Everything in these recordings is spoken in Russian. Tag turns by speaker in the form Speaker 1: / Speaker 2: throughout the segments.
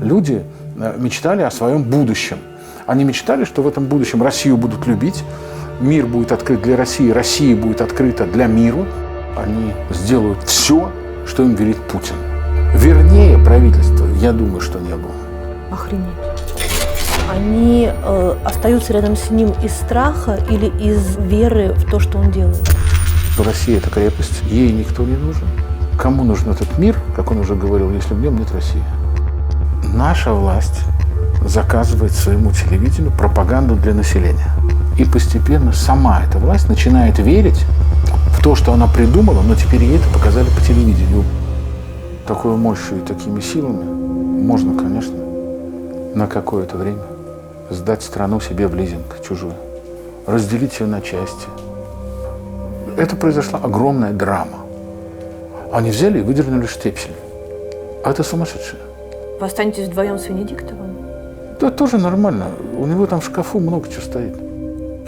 Speaker 1: Люди мечтали о своем будущем. Они мечтали, что в этом будущем Россию будут любить, мир будет открыт для России, Россия будет открыта для мира. Они сделают все, что им велит Путин. Вернее, правительства, я думаю, что не было.
Speaker 2: Охренеть. Они остаются рядом с ним из страха или из веры в то, что он делает?
Speaker 1: Россия – это крепость, ей никто не нужен. Кому нужен этот мир, как он уже говорил, если в нем нет России? Наша власть заказывает своему телевидению пропаганду для населения. И постепенно сама эта власть начинает верить в то, что она придумала, но теперь ей это показали по телевидению. Такой мощью и такими силами можно, конечно, на какое-то время сдать страну себе в лизинг чужую, разделить ее на части. Это произошла огромная драма. Они взяли и выдернули штепсель. А это сумасшедшие.
Speaker 2: Вы останетесь вдвоем с Венедиктовым?
Speaker 1: Да тоже нормально. У него там в шкафу много чего стоит.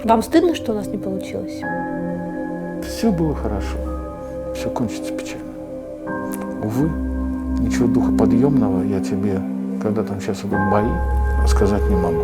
Speaker 2: Вам стыдно, что у нас не получилось?
Speaker 1: Все было хорошо. Все кончится печально. Увы, ничего духоподъемного я тебе, когда там сейчас идут бои, сказать не могу.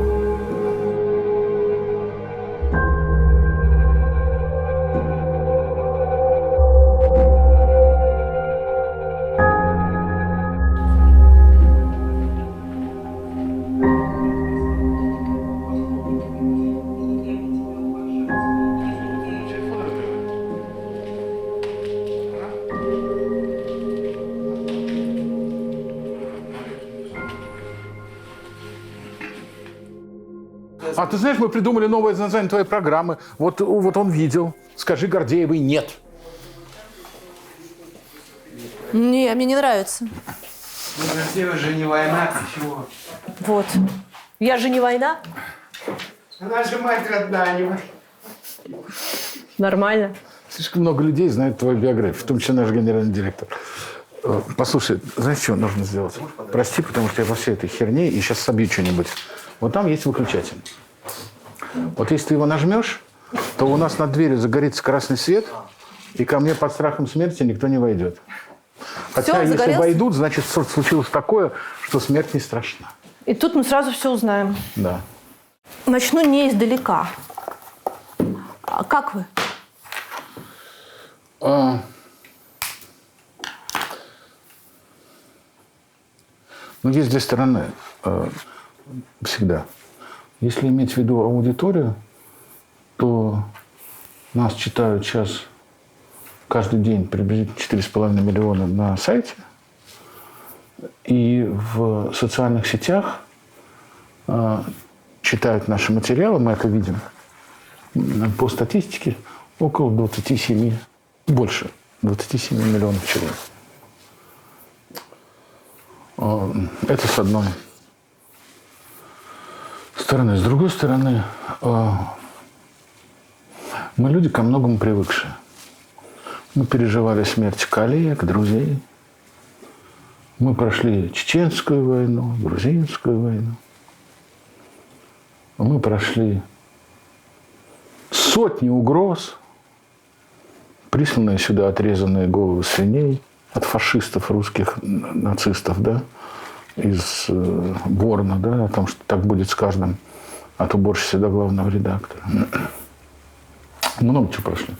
Speaker 1: А ты знаешь, мы придумали новое название твоей программы. Вот он видел. Скажи Гордеевой «нет».
Speaker 2: Не, мне не нравится.
Speaker 3: Ну, Гордеева же не война, ты чего?
Speaker 2: Вот. Я же не война.
Speaker 3: Она же мать родная.
Speaker 2: Нормально.
Speaker 1: Слишком много людей знают твою биографию, в том числе наш генеральный директор. Послушай, знаешь, что нужно сделать? Прости, потому что я во всей этой херне и сейчас собью что-нибудь. Вот там есть выключатель. Вот если ты его нажмешь, то у нас над дверью загорится красный свет, и ко мне под страхом смерти никто не войдет. Хотя,
Speaker 2: Всё,
Speaker 1: если
Speaker 2: загорелся?
Speaker 1: войдут, значит, случилось такое, что смерть не страшна.
Speaker 2: И тут мы сразу все узнаем.
Speaker 1: Да.
Speaker 2: Начну не издалека. А как вы?
Speaker 1: Ну, есть две стороны всегда. Если иметь в виду аудиторию, то нас читают сейчас каждый день приблизительно 4,5 миллиона на сайте. И в социальных сетях читают наши материалы, мы это видим. По статистике около 27, больше 27 миллионов человек. Это с одной стороны. С другой стороны, мы люди ко многому привыкшие. Мы переживали смерть коллег, друзей. Мы прошли Чеченскую войну, Грузинскую войну. Мы прошли сотни угроз, присланные сюда отрезанные головы свиней от фашистов, русских нацистов, да, из Борна, да, о том, что так будет с каждым, от уборщицы до главного редактора. Много чего прошли.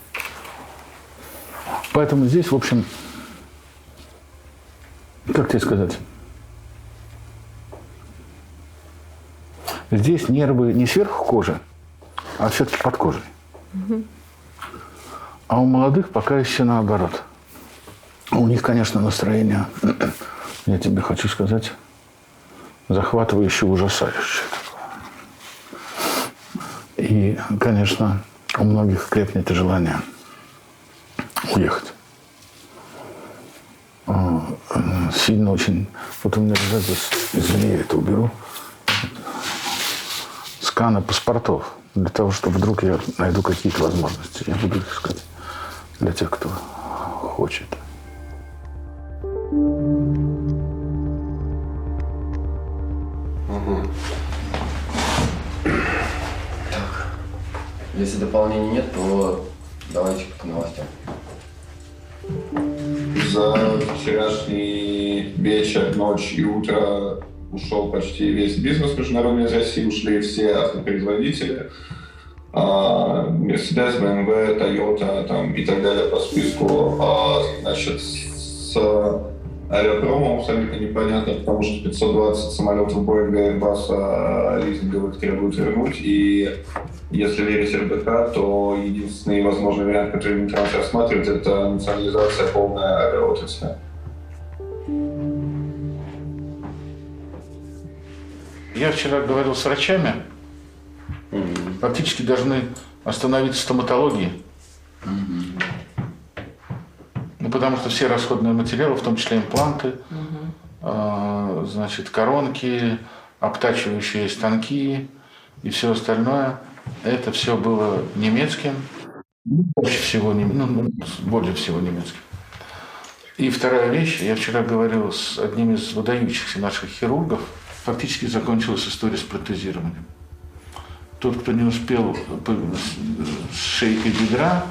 Speaker 1: Поэтому здесь, в общем, как тебе сказать, здесь нервы не сверху кожи, а все-таки под кожей. А у молодых пока еще наоборот. У них, конечно, настроение, я тебе хочу сказать, захватывающее, ужасающее. И, конечно, у многих крепнет и желание уехать. Сильно очень... Вот у меня лежат здесь, извини, я это уберу, сканы паспортов. Для того, чтобы вдруг я найду какие-то возможности. Я буду их искать для тех, кто хочет.
Speaker 4: Так, если дополнений нет, то давайте к новостям. за вчерашний вечер, ночь и утро ушел почти весь бизнес международный из России, ушли все автопроизводители. Mercedes, BMW, Toyota там, и так далее по списку. Значит, с авиапромом абсолютно непонятно, потому что 520 самолетов Боинга и Airbus лизинговых требуют вернуть. И если верить РБК, то единственный возможный вариант, который Минтранс рассматривает, это национализация полная авиаотрасли.
Speaker 1: Я вчера говорил с врачами, фактически должны остановиться стоматологии. Ну, потому что все расходные материалы, в том числе импланты, значит, коронки, обтачивающие станки и все остальное, это все было немецким, более всего немецким. И вторая вещь, я вчера говорил с одним из выдающихся наших хирургов, фактически закончилась история с протезированием. Тот, кто не успел с шейкой бедра,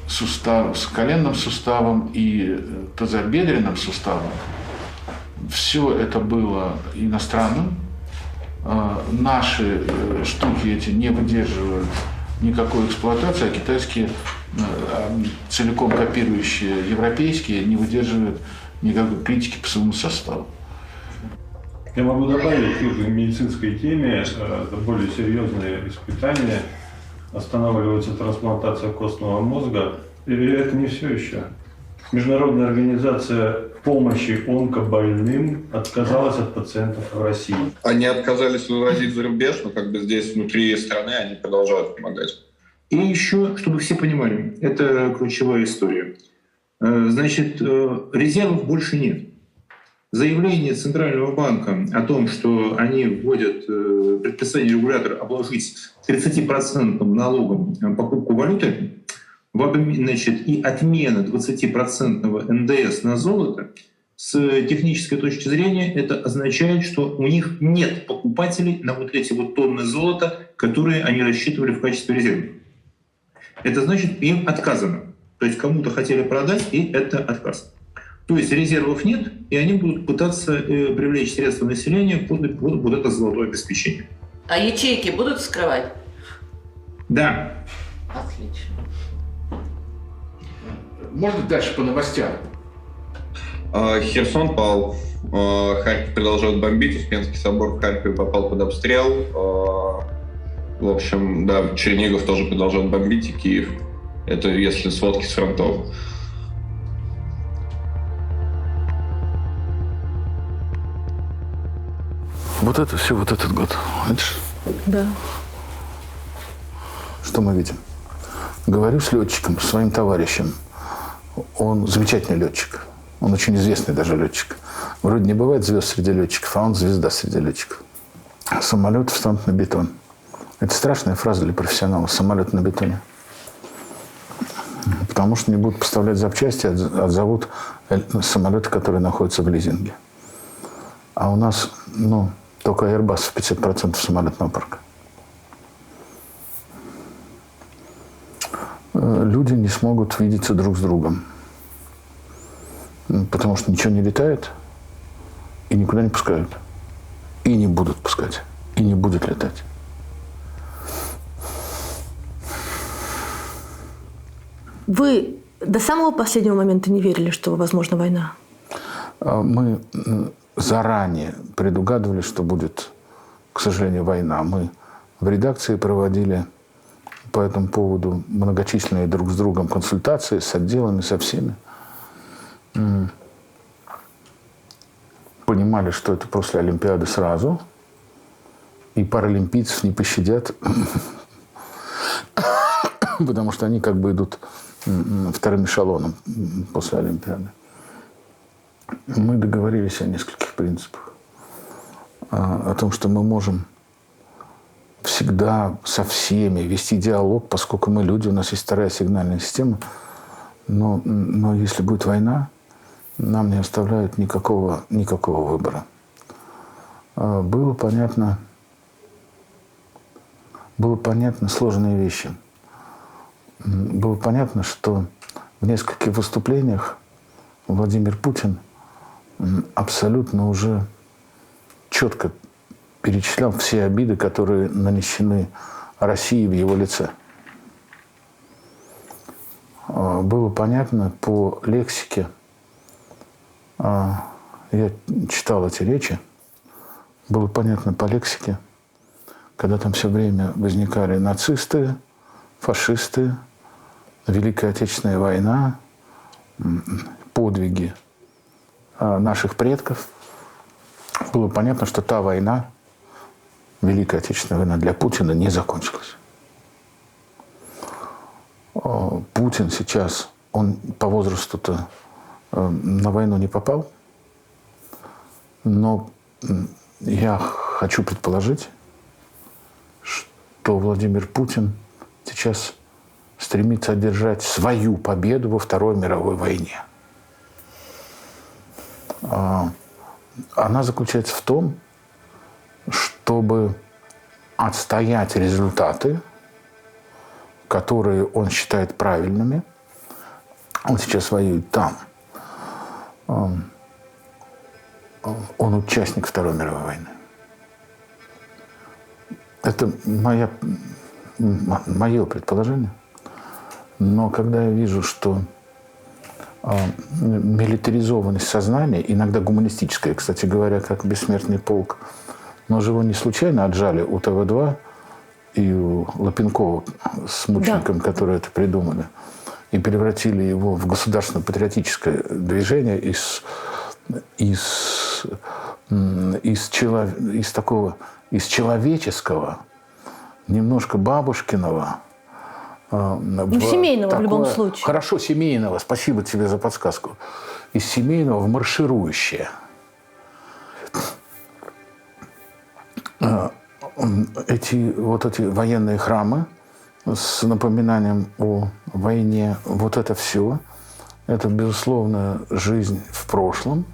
Speaker 1: с коленным суставом и тазобедренным суставом, все это было иностранным. Наши штуки эти не выдерживают никакой эксплуатации, а китайские, целиком копирующие европейские, не выдерживают никакой критики по своему составу.
Speaker 5: Я могу добавить к этой медицинской теме, это более серьезные испытания. Останавливается трансплантация костного мозга. И это не все еще. Международная организация помощи онкобольным отказалась от пациентов в России.
Speaker 4: Они отказались вывозить за рубеж, но как бы здесь внутри страны они продолжают помогать.
Speaker 6: И еще, чтобы все понимали, это ключевая история. Значит, резервов больше нет. Заявление Центрального банка о том, что они вводят предписание регулятора обложить 30% налогом покупку валюты, значит, и отмена 20% НДС на золото, с технической точки зрения это означает, что у них нет покупателей на вот эти вот тонны золота, которые они рассчитывали в качестве резерва. Это значит, им отказано. То есть кому-то хотели продать, и это отказ. То есть резервов нет, и они будут пытаться привлечь средства населения под вот это золотое обеспечение.
Speaker 7: А ячейки будут вскрывать?
Speaker 6: Да.
Speaker 7: Отлично.
Speaker 1: Можно дальше по новостям?
Speaker 4: Херсон пал, Харьков продолжает бомбить, Успенский собор в Харькове попал под обстрел. В общем, да, Чернигов тоже продолжает бомбить, и Киев. Это если сводки с фронтов.
Speaker 1: Вот это все, вот этот год. Видишь?
Speaker 2: Да.
Speaker 1: Что мы видим? Говорю с летчиком, с своим товарищем. Он замечательный летчик. Он очень известный даже летчик. Вроде не бывает звезд среди летчиков, а он звезда среди летчиков. Самолет встанут на бетон. Это страшная фраза для профессионала. Самолет на бетоне. Потому что не будут поставлять запчасти, отзовут самолеты, которые находятся в лизинге. А у нас, только Airbus в 50% самолетного парка. Люди не смогут видеться друг с другом. Потому что ничего не летает и никуда не пускают. И не будут пускать. И не будет летать.
Speaker 2: Вы до самого последнего момента не верили, что возможна война?
Speaker 1: Мы заранее предугадывали, что будет, к сожалению, война. Мы в редакции проводили по этому поводу многочисленные друг с другом консультации с отделами, со всеми. Понимали, что это после Олимпиады сразу. И паралимпийцев не пощадят, потому что они как бы идут вторым эшелоном после Олимпиады. Мы договорились о нескольких принципах. О том, что мы можем всегда со всеми вести диалог, поскольку мы люди, у нас есть вторая сигнальная система. Но если будет война, нам не оставляют никакого выбора. Было понятно сложные вещи. Было понятно, что в нескольких выступлениях Владимир Путин абсолютно уже четко перечислял все обиды, которые нанесены России в его лице. Было понятно по лексике, я читал эти речи, было понятно по лексике, когда там все время возникали нацисты, фашисты, Великая Отечественная война, подвиги наших предков. Было понятно, что та война, Великая Отечественная война, для Путина не закончилась. Путин сейчас, он по возрасту-то на войну не попал, но я хочу предположить, что Владимир Путин сейчас стремится одержать свою победу во Второй мировой войне. Она заключается в том, чтобы отстоять результаты, которые он считает правильными. Он сейчас воюет там. Он участник Второй мировой войны. Это мое предположение. Но когда я вижу, что милитаризованность сознания, иногда гуманистическая, кстати говоря, как «Бессмертный полк», но же его не случайно отжали у ТВ-2 и у Лапенкова с Мучеником, да, которые это придумали, и превратили его в государственно-патриотическое движение из человеческого, немножко бабушкиного,
Speaker 2: семейного такое, в любом случае.
Speaker 1: Хорошо, семейного. Спасибо тебе за подсказку. Из семейного в марширующее. Эти военные храмы с напоминанием о войне, вот это все, это, безусловно, жизнь в прошлом.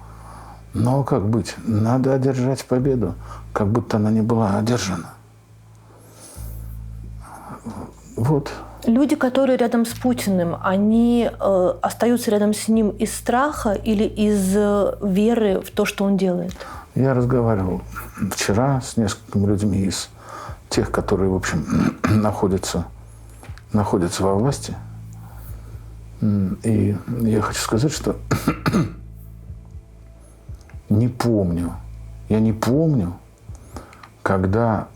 Speaker 1: Но как быть? Надо одержать победу, как будто она не была одержана. Вот.
Speaker 2: Люди, которые рядом с Путиным, они остаются рядом с ним из страха или из веры в то, что он делает?
Speaker 1: Я разговаривал вчера с несколькими людьми из тех, которые, в общем, находятся во власти. И я хочу сказать, что я не помню, когда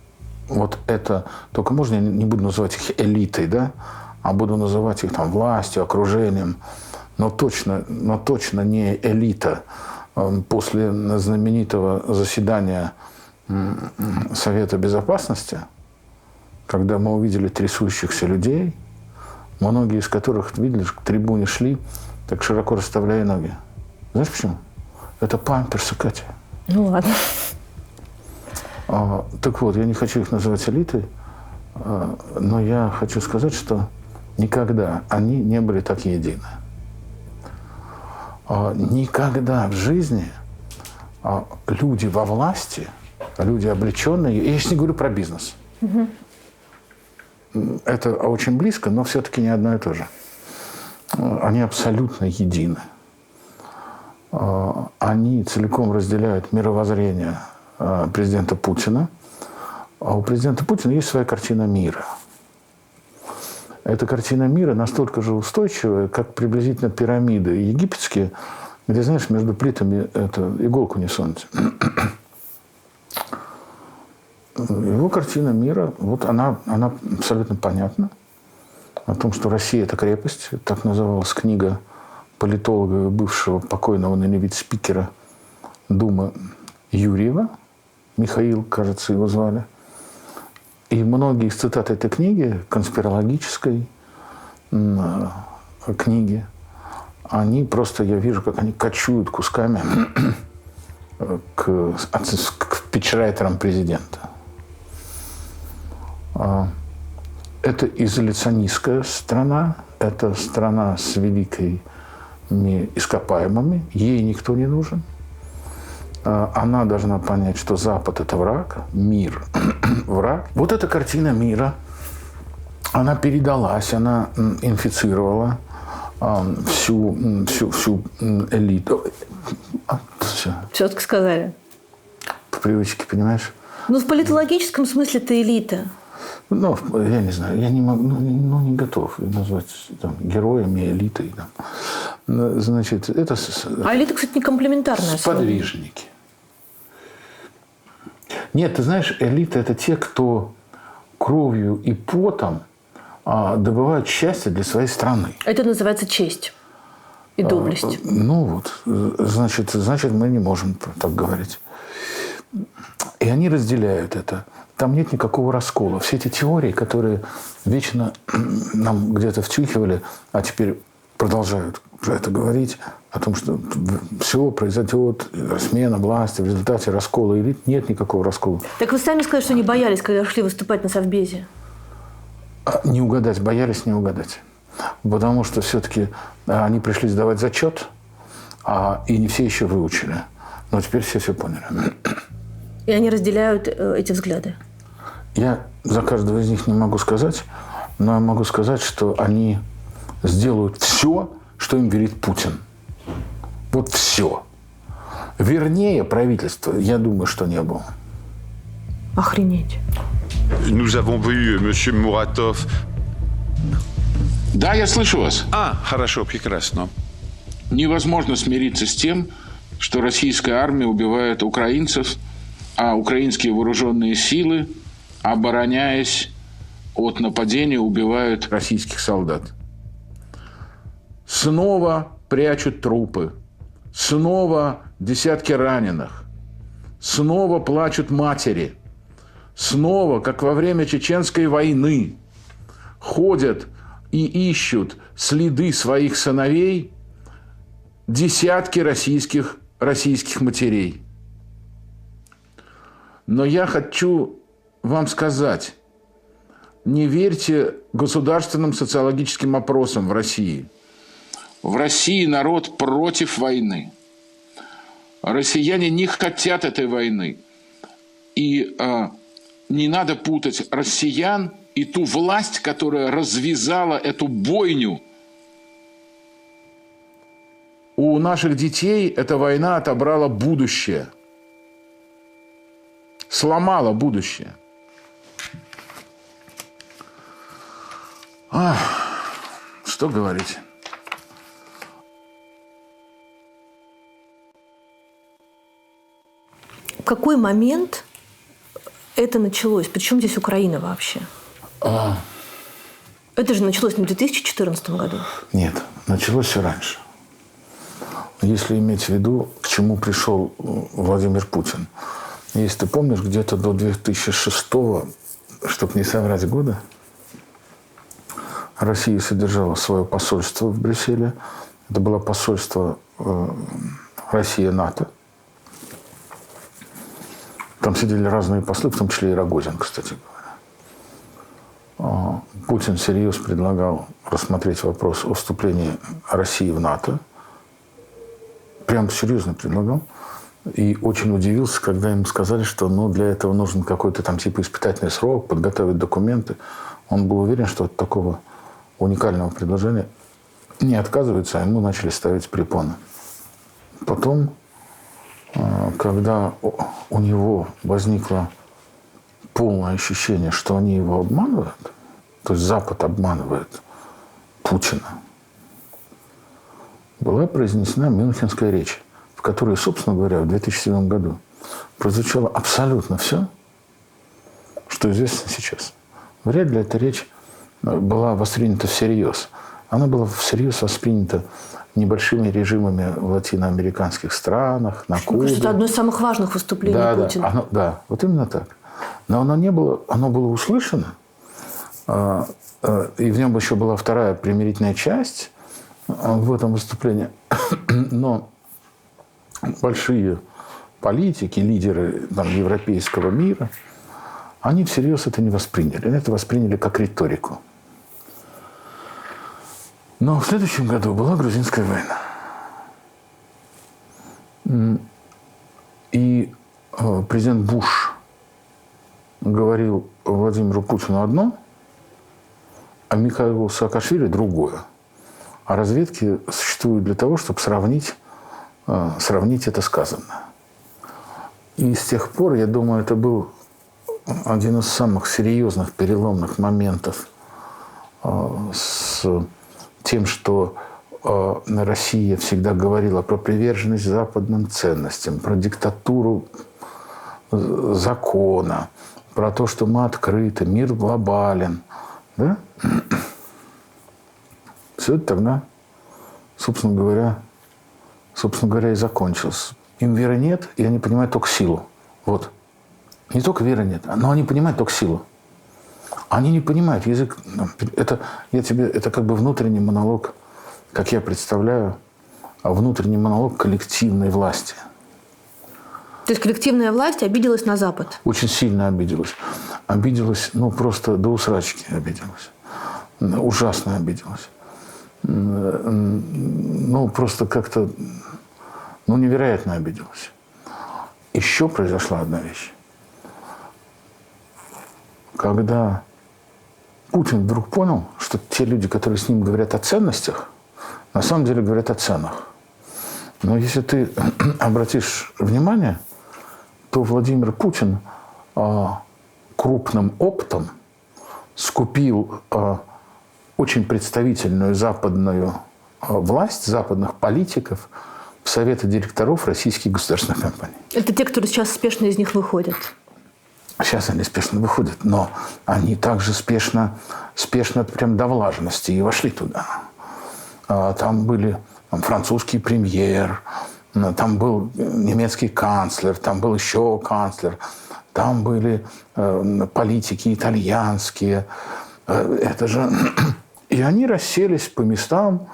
Speaker 1: вот это, только можно я не буду называть их элитой, да, а буду называть их там властью, окружением, но точно не элита. После знаменитого заседания Совета Безопасности, когда мы увидели трясущихся людей, многие из которых, видели, к трибуне шли, так широко расставляя ноги. Знаешь почему? Это памперсы, Катя.
Speaker 2: Ну ладно.
Speaker 1: Так вот, я не хочу их называть элитой, но я хочу сказать, что никогда они не были так едины. Никогда в жизни люди во власти, люди облеченные, я сейчас не говорю про бизнес, это очень близко, но все-таки не одно и то же. Они абсолютно едины. Они целиком разделяют мировоззрение президента Путина. А у президента Путина есть своя картина мира. Эта картина мира настолько же устойчивая, как приблизительно пирамиды египетские, где, знаешь, между плитами иголку не сунуть. Его картина мира, вот она абсолютно понятна. О том, что Россия – это крепость. Так называлась книга политолога, бывшего покойного ныне вице-спикера Думы Юрьева. Михаил, кажется, его звали. И многие из цитат этой книги, конспирологической книги, они просто, я вижу, как они кочуют кусками к спичрайтерам президента. Это изоляционистская страна, это страна с великими ископаемыми, ей никто не нужен. Она должна понять, что Запад – это враг, мир – враг. Вот эта картина мира, она передалась, она инфицировала всю элиту. Все.
Speaker 2: Все-таки сказали.
Speaker 1: По привычке, понимаешь?
Speaker 2: Ну, в политологическом смысле это элита.
Speaker 1: Ну, я не знаю, я не могу, не готов назвать там, героями, элитой. Там. Значит, это...
Speaker 2: А элита, кстати, не комплементарная.
Speaker 1: Сподвижники. Нет, ты знаешь, элита – это те, кто кровью и потом добывают счастье для своей страны.
Speaker 2: Это называется честь и доблесть.
Speaker 1: Ну вот, значит, мы не можем так говорить. И они разделяют это. Там нет никакого раскола. Все эти теории, которые вечно нам где-то втюхивали, а теперь продолжают про это говорить, о том, что все произойдет, смена власти в результате раскола элит. Нет никакого раскола.
Speaker 2: Так вы сами сказали, что не боялись, когда шли выступать на Совбезе.
Speaker 1: Не угадать, боялись не угадать. Потому что все-таки они пришли сдавать зачет, и не все еще выучили. Но теперь все поняли.
Speaker 2: И они разделяют эти взгляды.
Speaker 1: Я за каждого из них не могу сказать, но я могу сказать, что они сделают все, что им велит Путин. Вот все. Вернее, правительство, я думаю, что не было.
Speaker 2: Охренеть.
Speaker 8: Nous avons vu M. Muratov.
Speaker 1: Да, я слышу вас.
Speaker 8: Хорошо, прекрасно.
Speaker 1: Невозможно смириться с тем, что российская армия убивает украинцев, а украинские вооруженные силы, обороняясь от нападения, убивают российских солдат. Снова прячут трупы. Снова десятки раненых. Снова плачут матери. Снова, как во время Чеченской войны, ходят и ищут следы своих сыновей десятки российских матерей. Но я хочу вам сказать, не верьте государственным социологическим опросам в России. В России народ против войны. Россияне не хотят этой войны. И не надо путать россиян и ту власть, которая развязала эту бойню. У наших детей эта война отобрала будущее. Сломала будущее. Что говорить?
Speaker 2: В какой момент это началось? Причем здесь Украина вообще? Это же началось не в 2014 году.
Speaker 1: Нет, началось все раньше. Если иметь в виду, к чему пришел Владимир Путин. Если ты помнишь, где-то до 2006-го, чтобы не соврать года, Россия содержала свое посольство в Брюсселе. Это было посольство Россия-НАТО. Там сидели разные послы, в том числе и Рогозин, кстати говоря. Путин всерьез предлагал рассмотреть вопрос о вступлении России в НАТО. Прям серьезно предлагал. И очень удивился, когда им сказали, что для этого нужен какой-то там типа испытательный срок, подготовить документы. Он был уверен, что от такого уникального предложения не отказываются, а ему начали ставить препоны. Потом, когда у него возникло полное ощущение, что они его обманывают, то есть Запад обманывает Путина, была произнесена Мюнхенская речь, в которой, собственно говоря, в 2007 году прозвучало абсолютно все, что известно сейчас. Вряд ли эта речь была воспринята всерьез. Она была всерьез воспринята небольшими режимами в латиноамериканских странах, на Кубе.
Speaker 2: Это одно из самых важных выступлений Путина.
Speaker 1: Да, вот именно так. Но оно было услышано, и в нем еще была вторая примирительная часть в этом выступлении. Но большие политики, лидеры европейского мира, они всерьез это не восприняли. Они это восприняли как риторику. Но в следующем году была грузинская война. И президент Буш говорил Владимиру Путину одно, а Михаилу Саакашвили другое. А разведки существуют для того, чтобы сравнить это сказанное. И с тех пор, я думаю, это был один из самых серьезных переломных моментов с тем, что Россия всегда говорила про приверженность западным ценностям, про диктатуру закона, про то, что мы открыты, мир глобален. Да? Все это тогда, собственно говоря, и закончилось. Им веры нет, и они понимают только силу. Вот. Не только веры нет, но они понимают только силу. Они не понимают язык. Это как бы внутренний монолог, как я представляю, внутренний монолог коллективной власти.
Speaker 2: То есть коллективная власть обиделась на Запад?
Speaker 1: Очень сильно обиделась. Обиделась, просто до усрачки обиделась. Ужасно обиделась. Просто как-то, невероятно обиделась. Еще произошла одна вещь. Когда Путин вдруг понял, что те люди, которые с ним говорят о ценностях, на самом деле говорят о ценах. Но если ты обратишь внимание, то Владимир Путин крупным оптом скупил очень представительную западную власть, западных политиков в советы директоров российских государственных компаний.
Speaker 2: Это те, которые сейчас спешно из них выходят?
Speaker 1: Сейчас они спешно выходят, но они также спешно прям до влажности и вошли туда. Там были французский премьер, там был немецкий канцлер, там был еще канцлер, там были политики итальянские. Это же... И они расселись по местам,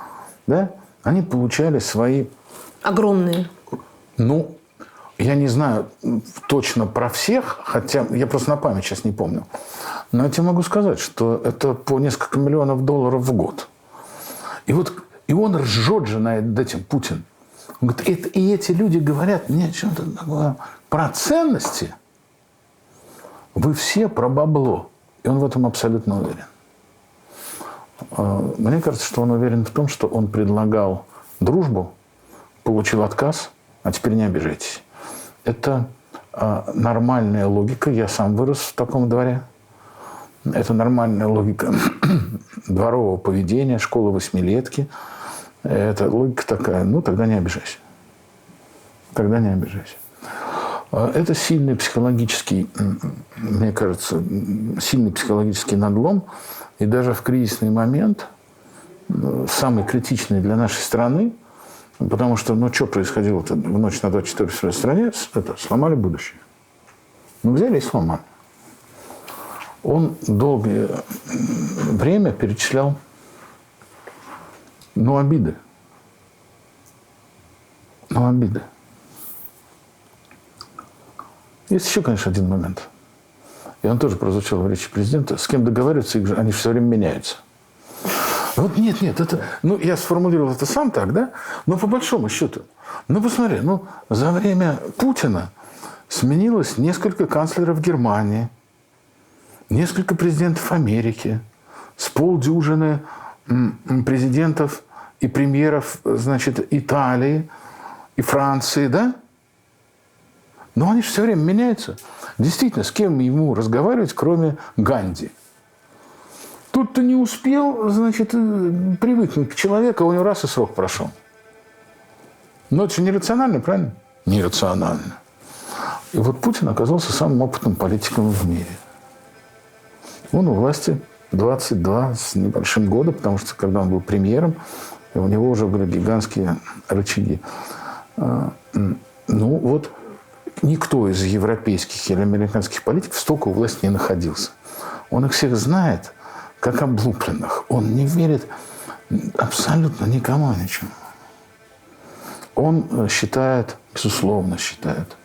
Speaker 1: да? Они получали свои...
Speaker 2: Огромные.
Speaker 1: Я не знаю точно про всех, хотя я просто на память сейчас не помню. Но я тебе могу сказать, что это по несколько миллионов долларов в год. И он ржет же над этим, Путин. Он говорит, и эти люди говорят мне что-то такое про ценности. Вы все про бабло. И он в этом абсолютно уверен. Мне кажется, что он уверен в том, что он предлагал дружбу, получил отказ, а теперь не обижайтесь. Это нормальная логика. Я сам вырос в таком дворе. Это нормальная логика дворового поведения, школы восьмилетки. Это логика такая. Тогда не обижайся. Тогда не обижайся. Это сильный психологический, мне кажется, сильный психологический надлом. И даже в кризисный момент, самый критичный для нашей страны, потому что, что происходило-то в ночь на 24 в стране, сломали будущее. Взяли и сломали. Он долгое время перечислял, обиды. Обиды. Есть еще, конечно, один момент. И он тоже прозвучал в речи президента. С кем договариваются, они все время меняются. Нет, это... я сформулировал это сам так, да? Но по большому счету. Посмотри, за время Путина сменилось несколько канцлеров Германии, несколько президентов Америки, с полдюжины президентов и премьеров, Италии и Франции, да? Но они же все время меняются. Действительно, с кем ему разговаривать, кроме Ганди? Тут-то не успел, привыкнуть к человеку, а у него раз и срок прошел. Но это же нерационально, правильно? Нерационально. И Путин оказался самым опытным политиком в мире. Он у власти 22 с небольшим года, потому что, когда он был премьером, у него уже были гигантские рычаги. Никто из европейских или американских политиков столько у власти не находился. Он их всех знает, как облупленных. Он не верит абсолютно никому ничему. Он считает, безусловно считает,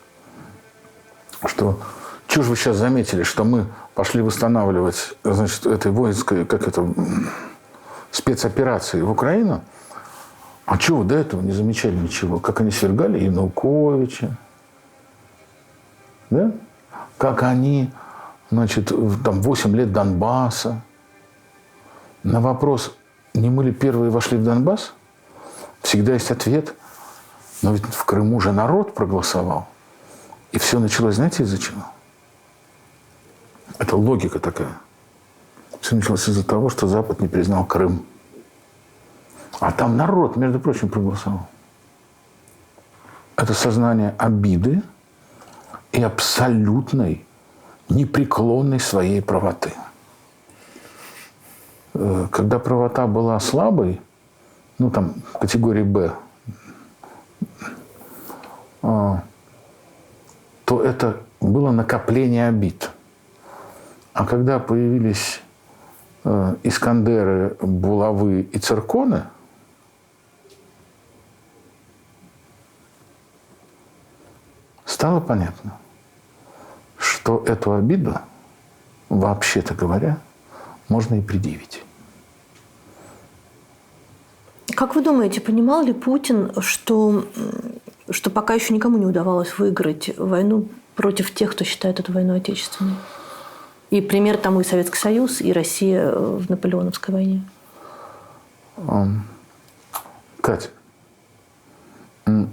Speaker 1: что... Чего же вы сейчас заметили, что мы пошли восстанавливать, этой воинской, спецоперации в Украину? А чего вы до этого не замечали ничего? Как они свергали Януковича? Да? Как они, 8 лет Донбасса. На вопрос, не мы ли первые вошли в Донбасс? Всегда есть ответ. Но ведь в Крыму же народ проголосовал. И все началось, знаете, из-за чего? Это логика такая. Все началось из-за того, что Запад не признал Крым. А там народ, между прочим, проголосовал. Это сознание обиды и абсолютной, непреклонной своей правоты. Когда правота была слабой, ну там категории «Б», то это было накопление обид. А когда появились Искандеры, Булавы и Цирконы, стало понятно, что эту обиду, вообще-то говоря, можно и предъявить.
Speaker 2: Как вы думаете, понимал ли Путин, что пока еще никому не удавалось выиграть войну против тех, кто считает эту войну отечественной? И пример тому и Советский Союз, и Россия в Наполеоновской войне.
Speaker 1: Катя,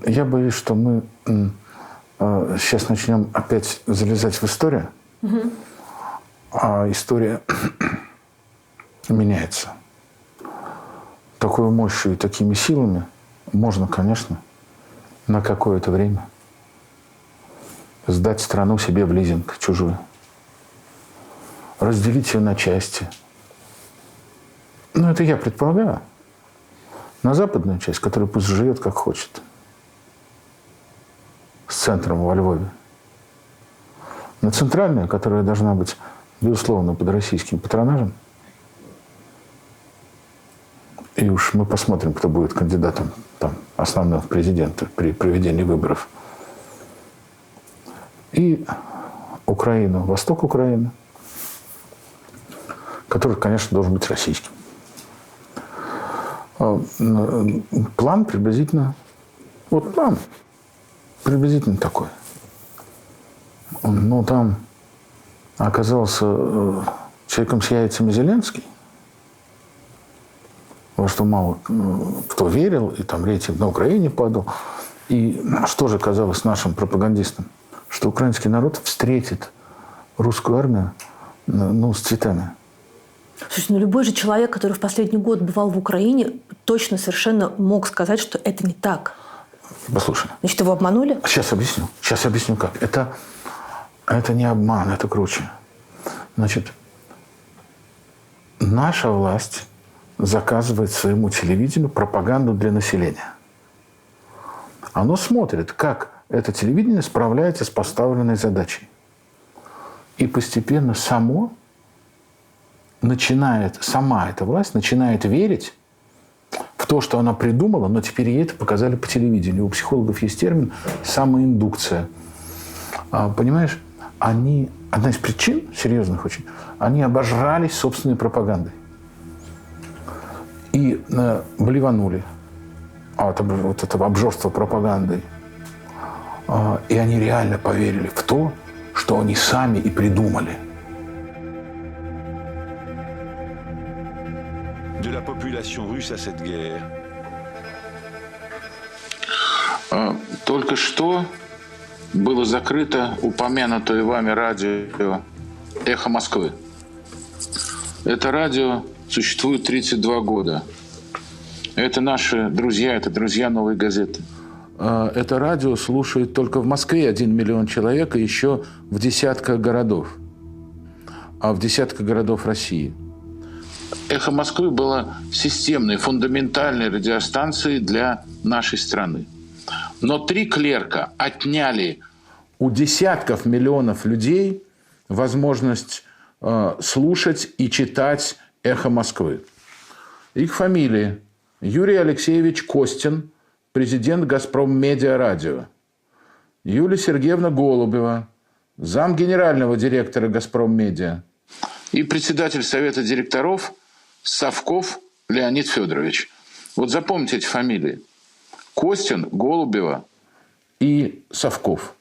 Speaker 1: я боюсь, что мы сейчас начнем опять залезать в историю, а история меняется. Такой мощью и такими силами можно, конечно, на какое-то время сдать страну себе в лизинг чужую. Разделить ее на части. Ну, это я предполагаю. На западную часть, которая пусть живет как хочет. С центром во Львове. На центральную, которая должна быть, безусловно, под российским патронажем. И уж мы посмотрим, кто будет кандидатом там, основного президента при проведении выборов. И Украину, восток Украины, который, конечно, должен быть российским. План приблизительно... Вот план приблизительно такой. Ну, там оказался человеком с яйцами Зеленский, во что мало кто верил, и там рейтинг на Украине падал. И что же казалось нашим пропагандистам? Что украинский народ встретит русскую армию, ну, с цветами.
Speaker 2: Слушайте, ну любой же человек, который в последний год бывал в Украине, точно совершенно мог сказать, что это не так.
Speaker 1: Послушай.
Speaker 2: Значит, его обманули?
Speaker 1: Сейчас объясню как. Это не обман, это круче. Значит, наша власть заказывает своему телевидению пропаганду для населения. Оно смотрит, как это телевидение справляется с поставленной задачей. И постепенно сама эта власть начинает верить в то, что она придумала, но теперь ей это показали по телевидению. У психологов есть термин «самоиндукция». Понимаешь, одна из причин, серьезных очень, они обожрались собственной пропагандой. И блеванули от вот этого обжорства пропагандой. И они реально поверили в то, что они сами и придумали.
Speaker 8: De la population russe à cette guerre.
Speaker 1: Только что было закрыто упомянутое вами радио «Эхо Москвы». Это радио существует 32 года. Это наши друзья, это друзья «Новой газеты». Это радио слушает только в Москве 1 миллион человек и еще в десятках городов. А в десятках городов России. «Эхо Москвы» было системной, фундаментальной радиостанцией для нашей страны. Но 3 клерка отняли у десятков миллионов людей возможность слушать и читать «Эхо Москвы». Их фамилии: Юрий Алексеевич Костин, президент «Газпром Медиа Радио», Юлия Сергеевна Голубева, зам генерального директора «Газпром Медиа», и председатель совета директоров Совков Леонид Федорович. Вот запомните эти фамилии: Костин, Голубева и Совков.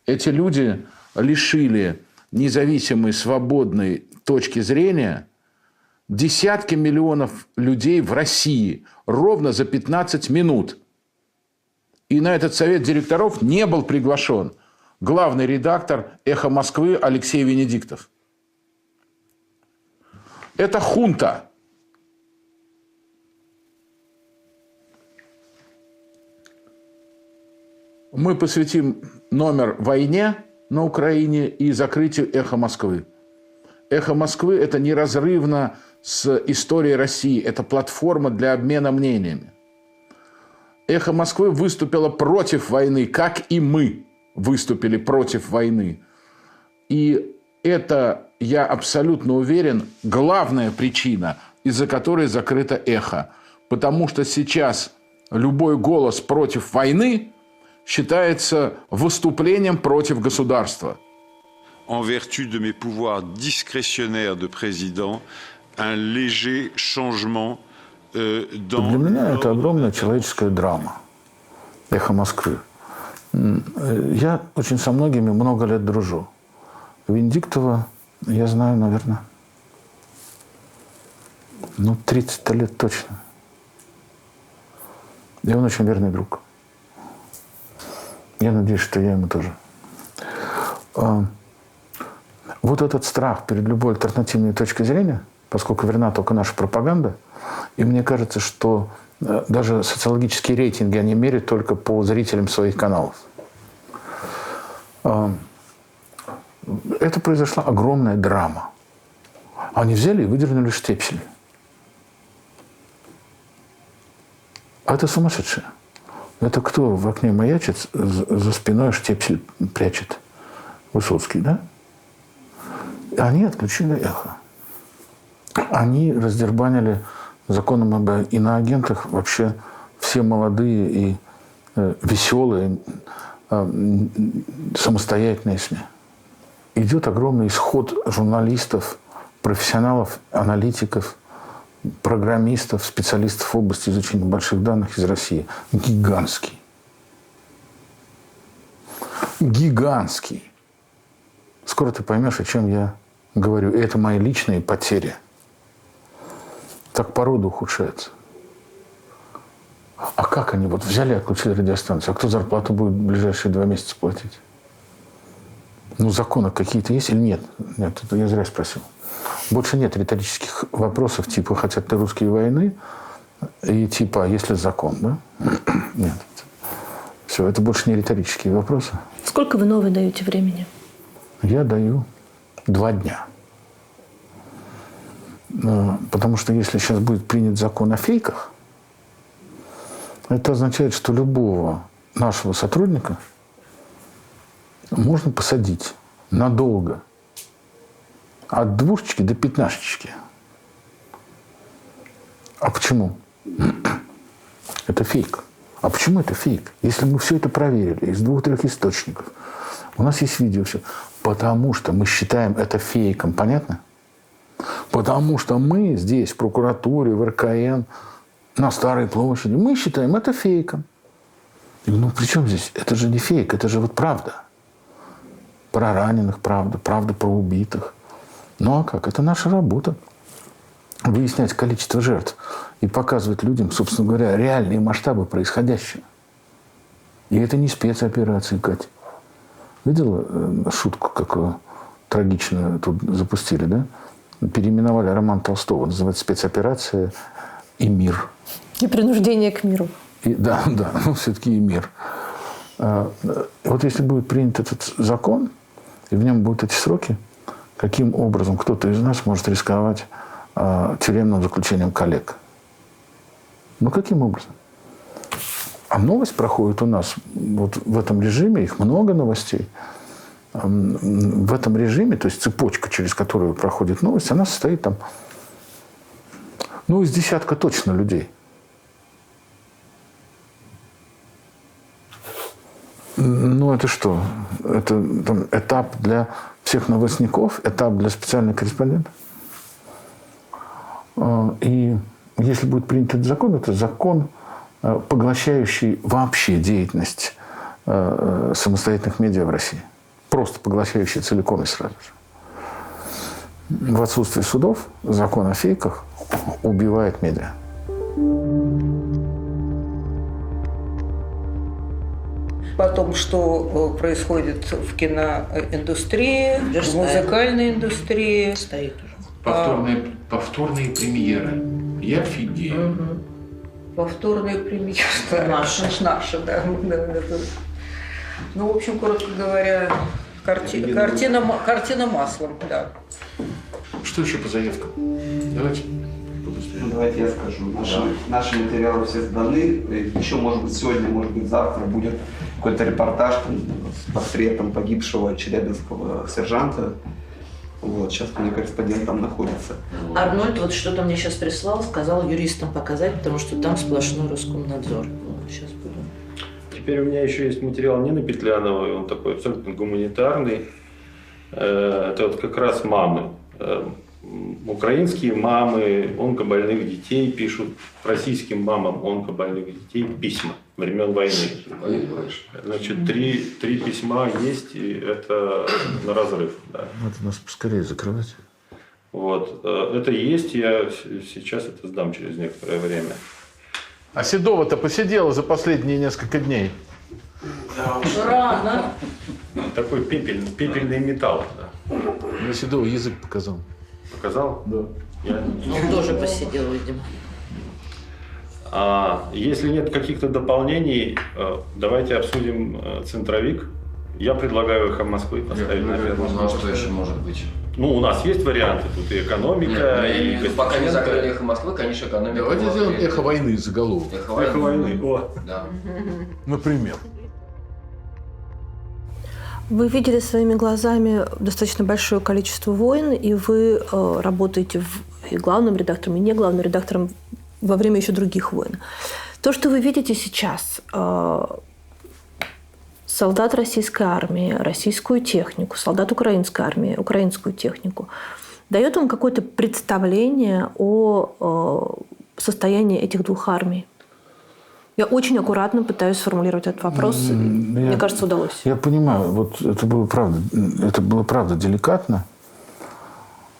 Speaker 1: Эти люди лишили независимой, свободной точки зрения десятки миллионов людей в России ровно за 15 минут. И на этот совет директоров не был приглашен главный редактор «Эхо Москвы» Алексей Венедиктов. Это хунта. Мы посвятим номер войне на Украине и закрытию «Эхо Москвы». «Эхо Москвы» – это неразрывно с историей России. Это платформа для обмена мнениями. «Эхо Москвы» выступило против войны, как и мы выступили против войны. И это, я абсолютно уверен, главная причина, из-за которой закрыто «Эхо». Потому что сейчас любой голос против войны считается выступлением против государства.
Speaker 8: En vertu de mes pouvoirs discrétionnaires de président, un léger changement dans...
Speaker 1: Для меня это огромная человеческая драма. «Эхо Москвы». Я очень со многими много лет дружу. Венедиктова я знаю, наверное, 30 лет точно. И он очень верный друг. Я надеюсь, что я ему тоже. Вот этот страх перед любой альтернативной точкой зрения, поскольку верна только наша пропаганда, и мне кажется, что даже социологические рейтинги они меряют только по зрителям своих каналов. Это произошла огромная драма. Они взяли и выдернули штепсель. А это сумасшедшие. Это кто в окне маячит, за спиной штепсель прячет? Высоцкий, да? Они отключили «Эхо». Они раздербанили законом об иноагентах вообще все молодые и веселые самостоятельные СМИ. Идет огромный исход журналистов, профессионалов, аналитиков, программистов, специалистов в области изучения больших данных из России. Гигантский. Гигантский. Скоро ты поймешь, о чем я говорю. И это мои личные потери. Так порода ухудшается. А как они вот взяли и отключили радиостанцию? А кто зарплату будет в ближайшие 2 месяца платить? Ну, законы какие-то есть или нет? Нет, это я зря спросил. Больше нет риторических вопросов, типа, хотят ли русские войны, и типа, а есть ли закон, да? Нет. Все, это больше не риторические вопросы.
Speaker 2: Сколько вы новой даете времени?
Speaker 1: Я даю 2 дня. Потому что если сейчас будет принят закон о фейках, это означает, что любого нашего сотрудника можно посадить надолго. От 2 до 15. А почему? Это фейк. А почему это фейк? Если мы все это проверили из 2-3 источников, у нас есть видео, все. Потому что мы считаем это фейком. Понятно? Потому что мы здесь, в прокуратуре, в РКН, на Старой площади, мы считаем это фейком. Ну, при чем здесь? Это же не фейк, это же вот правда. Про раненых правда, правда про убитых. Ну, а как? Это наша работа. Выяснять количество жертв и показывать людям, собственно говоря, реальные масштабы происходящего. И это не спецоперации, Катя. Видела шутку, какую трагично тут запустили, да? Переименовали роман Толстого. Называется «Спецоперация и мир».
Speaker 2: И принуждение к миру.
Speaker 1: Да, но все-таки и мир. Вот если будет принят этот закон, и в нем будут эти сроки, каким образом кто-то из нас может рисковать тюремным заключением коллег? Ну, каким образом? А новость проходит у нас вот в этом режиме, их много новостей. В этом режиме, то есть цепочка, через которую проходит новость, она состоит там, из 10 точно людей. Ну, это что? Это там, этап для всех новостников, этап для специальных корреспондентов. И если будет принят этот закон, это закон, поглощающий вообще деятельность самостоятельных медиа в России. Просто поглощающий целиком и сразу же. в отсутствие судов закон о фейках убивает медиа.
Speaker 9: Потом, что происходит в киноиндустрии, в музыкальной индустрии.
Speaker 7: Стоит уже.
Speaker 1: Повторные премьеры. Я офигею.
Speaker 9: Повторные премьеры.
Speaker 7: Наши.
Speaker 9: Наши, да. Ну, в общем, коротко говоря, картина маслом, да.
Speaker 1: Что еще по заявкам? Давайте побыстрее.
Speaker 10: Ну, давайте я скажу. Наши материалы все сданы. Еще, может быть, сегодня, может быть, завтра будет какой-то репортаж там, с портретом погибшего челябинского сержанта. Вот, сейчас у меня корреспондент там находится.
Speaker 7: Арнольд вот что-то мне сейчас прислал, сказал юристам показать, потому что там сплошной Роскомнадзор. Вот, сейчас буду.
Speaker 5: Теперь у меня еще есть материал Нины Петляновой, он такой абсолютно гуманитарный. Это вот как раз мамы. Украинские мамы онкобольных детей пишут российским мамам онкобольных детей письма времен войны. Значит, три письма есть, и это на разрыв. Да.
Speaker 1: Надо нас поскорее закрывать.
Speaker 5: Вот. Это есть, я сейчас это сдам через некоторое время.
Speaker 1: А Седова-то посидела за последние несколько дней.
Speaker 7: Рано.
Speaker 5: Такой пепельный металл. Да.
Speaker 1: На Седова язык показал.
Speaker 5: Показал?
Speaker 1: Да.
Speaker 7: Он тоже посидел, видимо.
Speaker 5: Если нет каких-то дополнений, давайте обсудим центровик. Я предлагаю «Эхо Москвы» поставить на первое место.
Speaker 11: Ну, а что еще может быть?
Speaker 5: Ну, у нас есть варианты. Тут и экономика, и
Speaker 11: пока не закрыли «Эхо Москвы», конечно, экономика.
Speaker 1: Давайте сделаем «Эхо войны» заголовок.
Speaker 11: «Эхо
Speaker 5: войны». О.
Speaker 11: Да.
Speaker 1: Например.
Speaker 2: Вы видели своими глазами достаточно большое количество войн, и вы работаете и главным редактором, и не главным редактором во время еще других войн. То, что вы видите сейчас, солдат российской армии, российскую технику, солдат украинской армии, украинскую технику, дает вам какое-то представление о состоянии этих двух армий? Я очень аккуратно пытаюсь сформулировать этот вопрос. Мне кажется, удалось.
Speaker 1: Я понимаю, вот это было правда деликатно.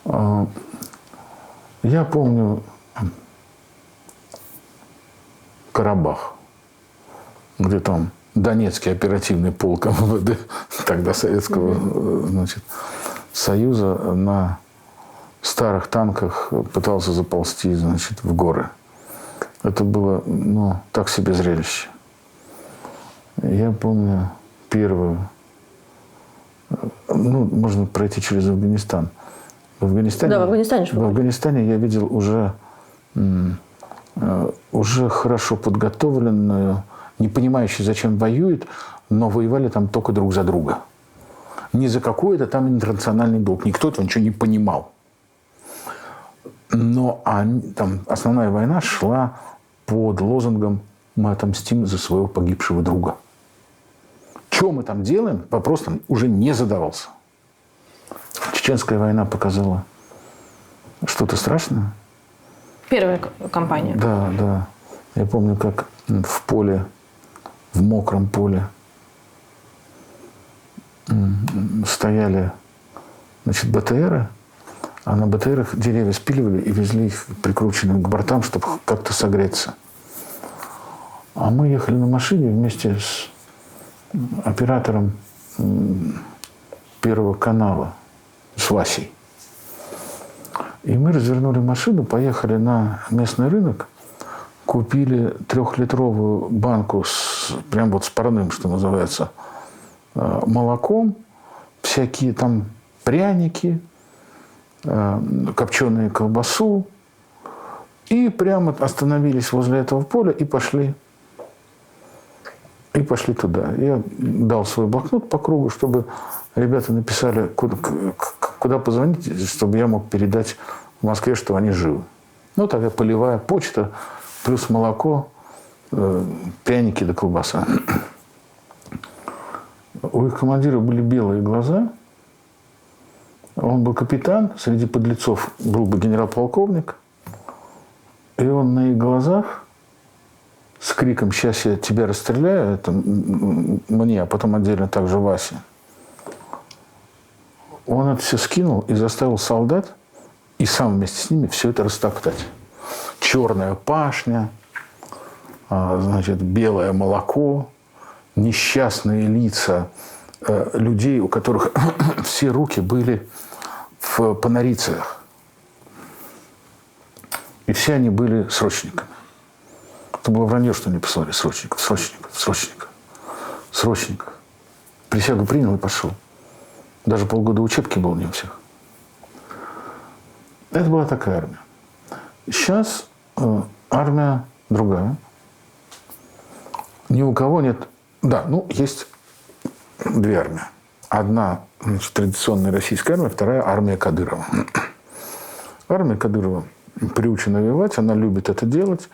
Speaker 1: Я помню Карабах, где там Донецкий оперативный полк МВД, тогда Советского, значит, Союза, на старых танках пытался заползти, значит, в горы. Это было, так себе зрелище. Я помню первую... можно пройти через Афганистан. В Афганистане,
Speaker 2: да, в Афганистане.
Speaker 1: В Афганистане я видел уже хорошо подготовленную, не понимающую, зачем воюет, но воевали там только друг за друга. Не за какой-то там интернациональный долг. Никто этого ничего не понимал. Но там основная война шла под лозунгом «Мы отомстим за своего погибшего друга». Что мы там делаем, вопрос там уже не задавался. Чеченская война показала что-то страшное.
Speaker 2: Первая кампания.
Speaker 1: Да, да. Я помню, как в поле, в мокром поле стояли, значит, БТРы, а на БТРах деревья спиливали и везли их прикрученными к бортам, чтобы как-то согреться. А мы ехали на машине вместе с оператором Первого канала, с Васей. И мы развернули машину, поехали на местный рынок, купили 3-литровую банку прям вот с парным, что называется, молоком, всякие там пряники, копченую колбасу. И прямо остановились возле этого поля и пошли туда. Я дал свой блокнот по кругу, чтобы ребята написали, куда позвонить, чтобы я мог передать в Москве, что они живы. Тогда полевая почта, плюс молоко, пряники да колбаса. У их командира были белые глаза. Он был капитан, среди подлецов был бы генерал-полковник. И он на их глазах с криком «Сейчас я тебя расстреляю», это мне, а потом отдельно также Васе, Он это все скинул и заставил солдат и сам вместе с ними все это растоптать. Черная пашня, значит, белое молоко, несчастные лица людей, у которых все руки были в панорициях. И все они были срочниками. Это было вранье, что они послали срочников. Присягу принял и пошел. Даже полгода учебки было не у всех. Это была такая армия. Сейчас армия другая. Ни у кого нет... Да, ну, есть две армии. Одна, значит, традиционная российская армия, вторая армия Кадырова. Армия Кадырова приучена воевать, она любит это делать.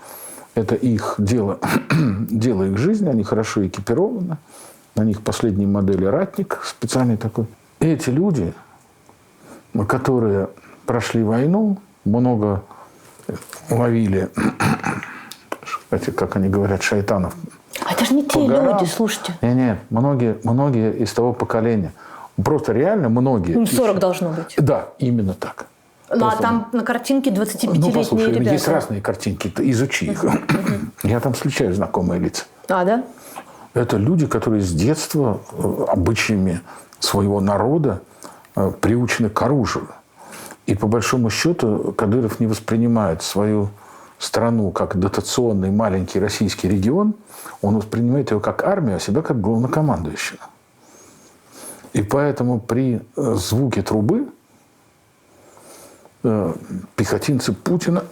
Speaker 1: Это их дело, дело их жизни, они хорошо экипированы. На них последние модели «Ратник» специальный такой. И эти люди, которые прошли войну, много ловили, как они говорят, шайтанов.
Speaker 2: А это же не те люди, слушайте.
Speaker 1: Нет, многие из того поколения. Просто реально многие.
Speaker 2: 40 должно быть.
Speaker 1: Да, именно так.
Speaker 2: Ну, а там на картинке 25-летние
Speaker 1: ну, послушай,
Speaker 2: ребята.
Speaker 1: Есть разные картинки, изучи их. Я там встречаю знакомые лица.
Speaker 2: А, да?
Speaker 1: Это люди, которые с детства обычаями своего народа приучены к оружию. И по большому счету Кадыров не воспринимает свою страну как дотационный маленький российский регион. Он воспринимает ее как армию, а себя как главнокомандующего. И поэтому при звуке трубы пехотинцы Путина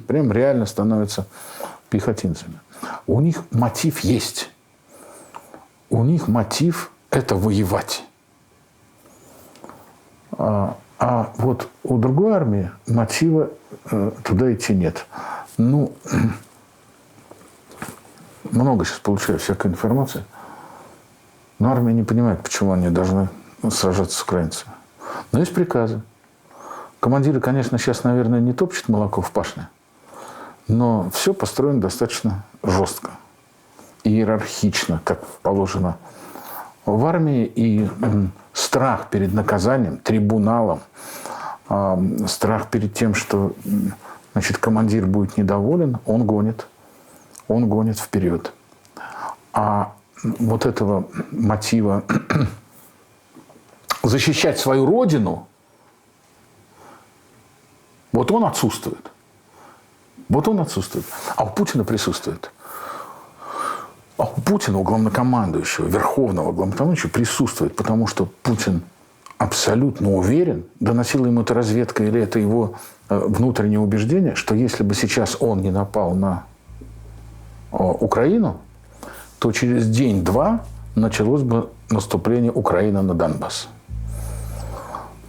Speaker 1: прям реально становятся пехотинцами. У них мотив есть. У них мотив – это воевать. А вот у другой армии мотива туда идти нет. Ну, много сейчас получаю всякой информации. Но армия не понимает, почему они должны сражаться с украинцами. Но есть приказы. Командиры, конечно, сейчас, наверное, не топчут молоко в пашне, но все построено достаточно жестко, иерархично, как положено в армии. И страх перед наказанием, трибуналом, страх перед тем, что, значит, командир будет недоволен, он гонит вперед. А вот этого мотива защищать свою родину, вот он отсутствует. А у Путина присутствует. А у Путина, у главнокомандующего, верховного главнокомандующего присутствует, потому что Путин абсолютно уверен, доносила ему это разведка или это его внутреннее убеждение, что если бы сейчас он не напал на Украину, то через день-два началось бы наступление Украины на Донбасс.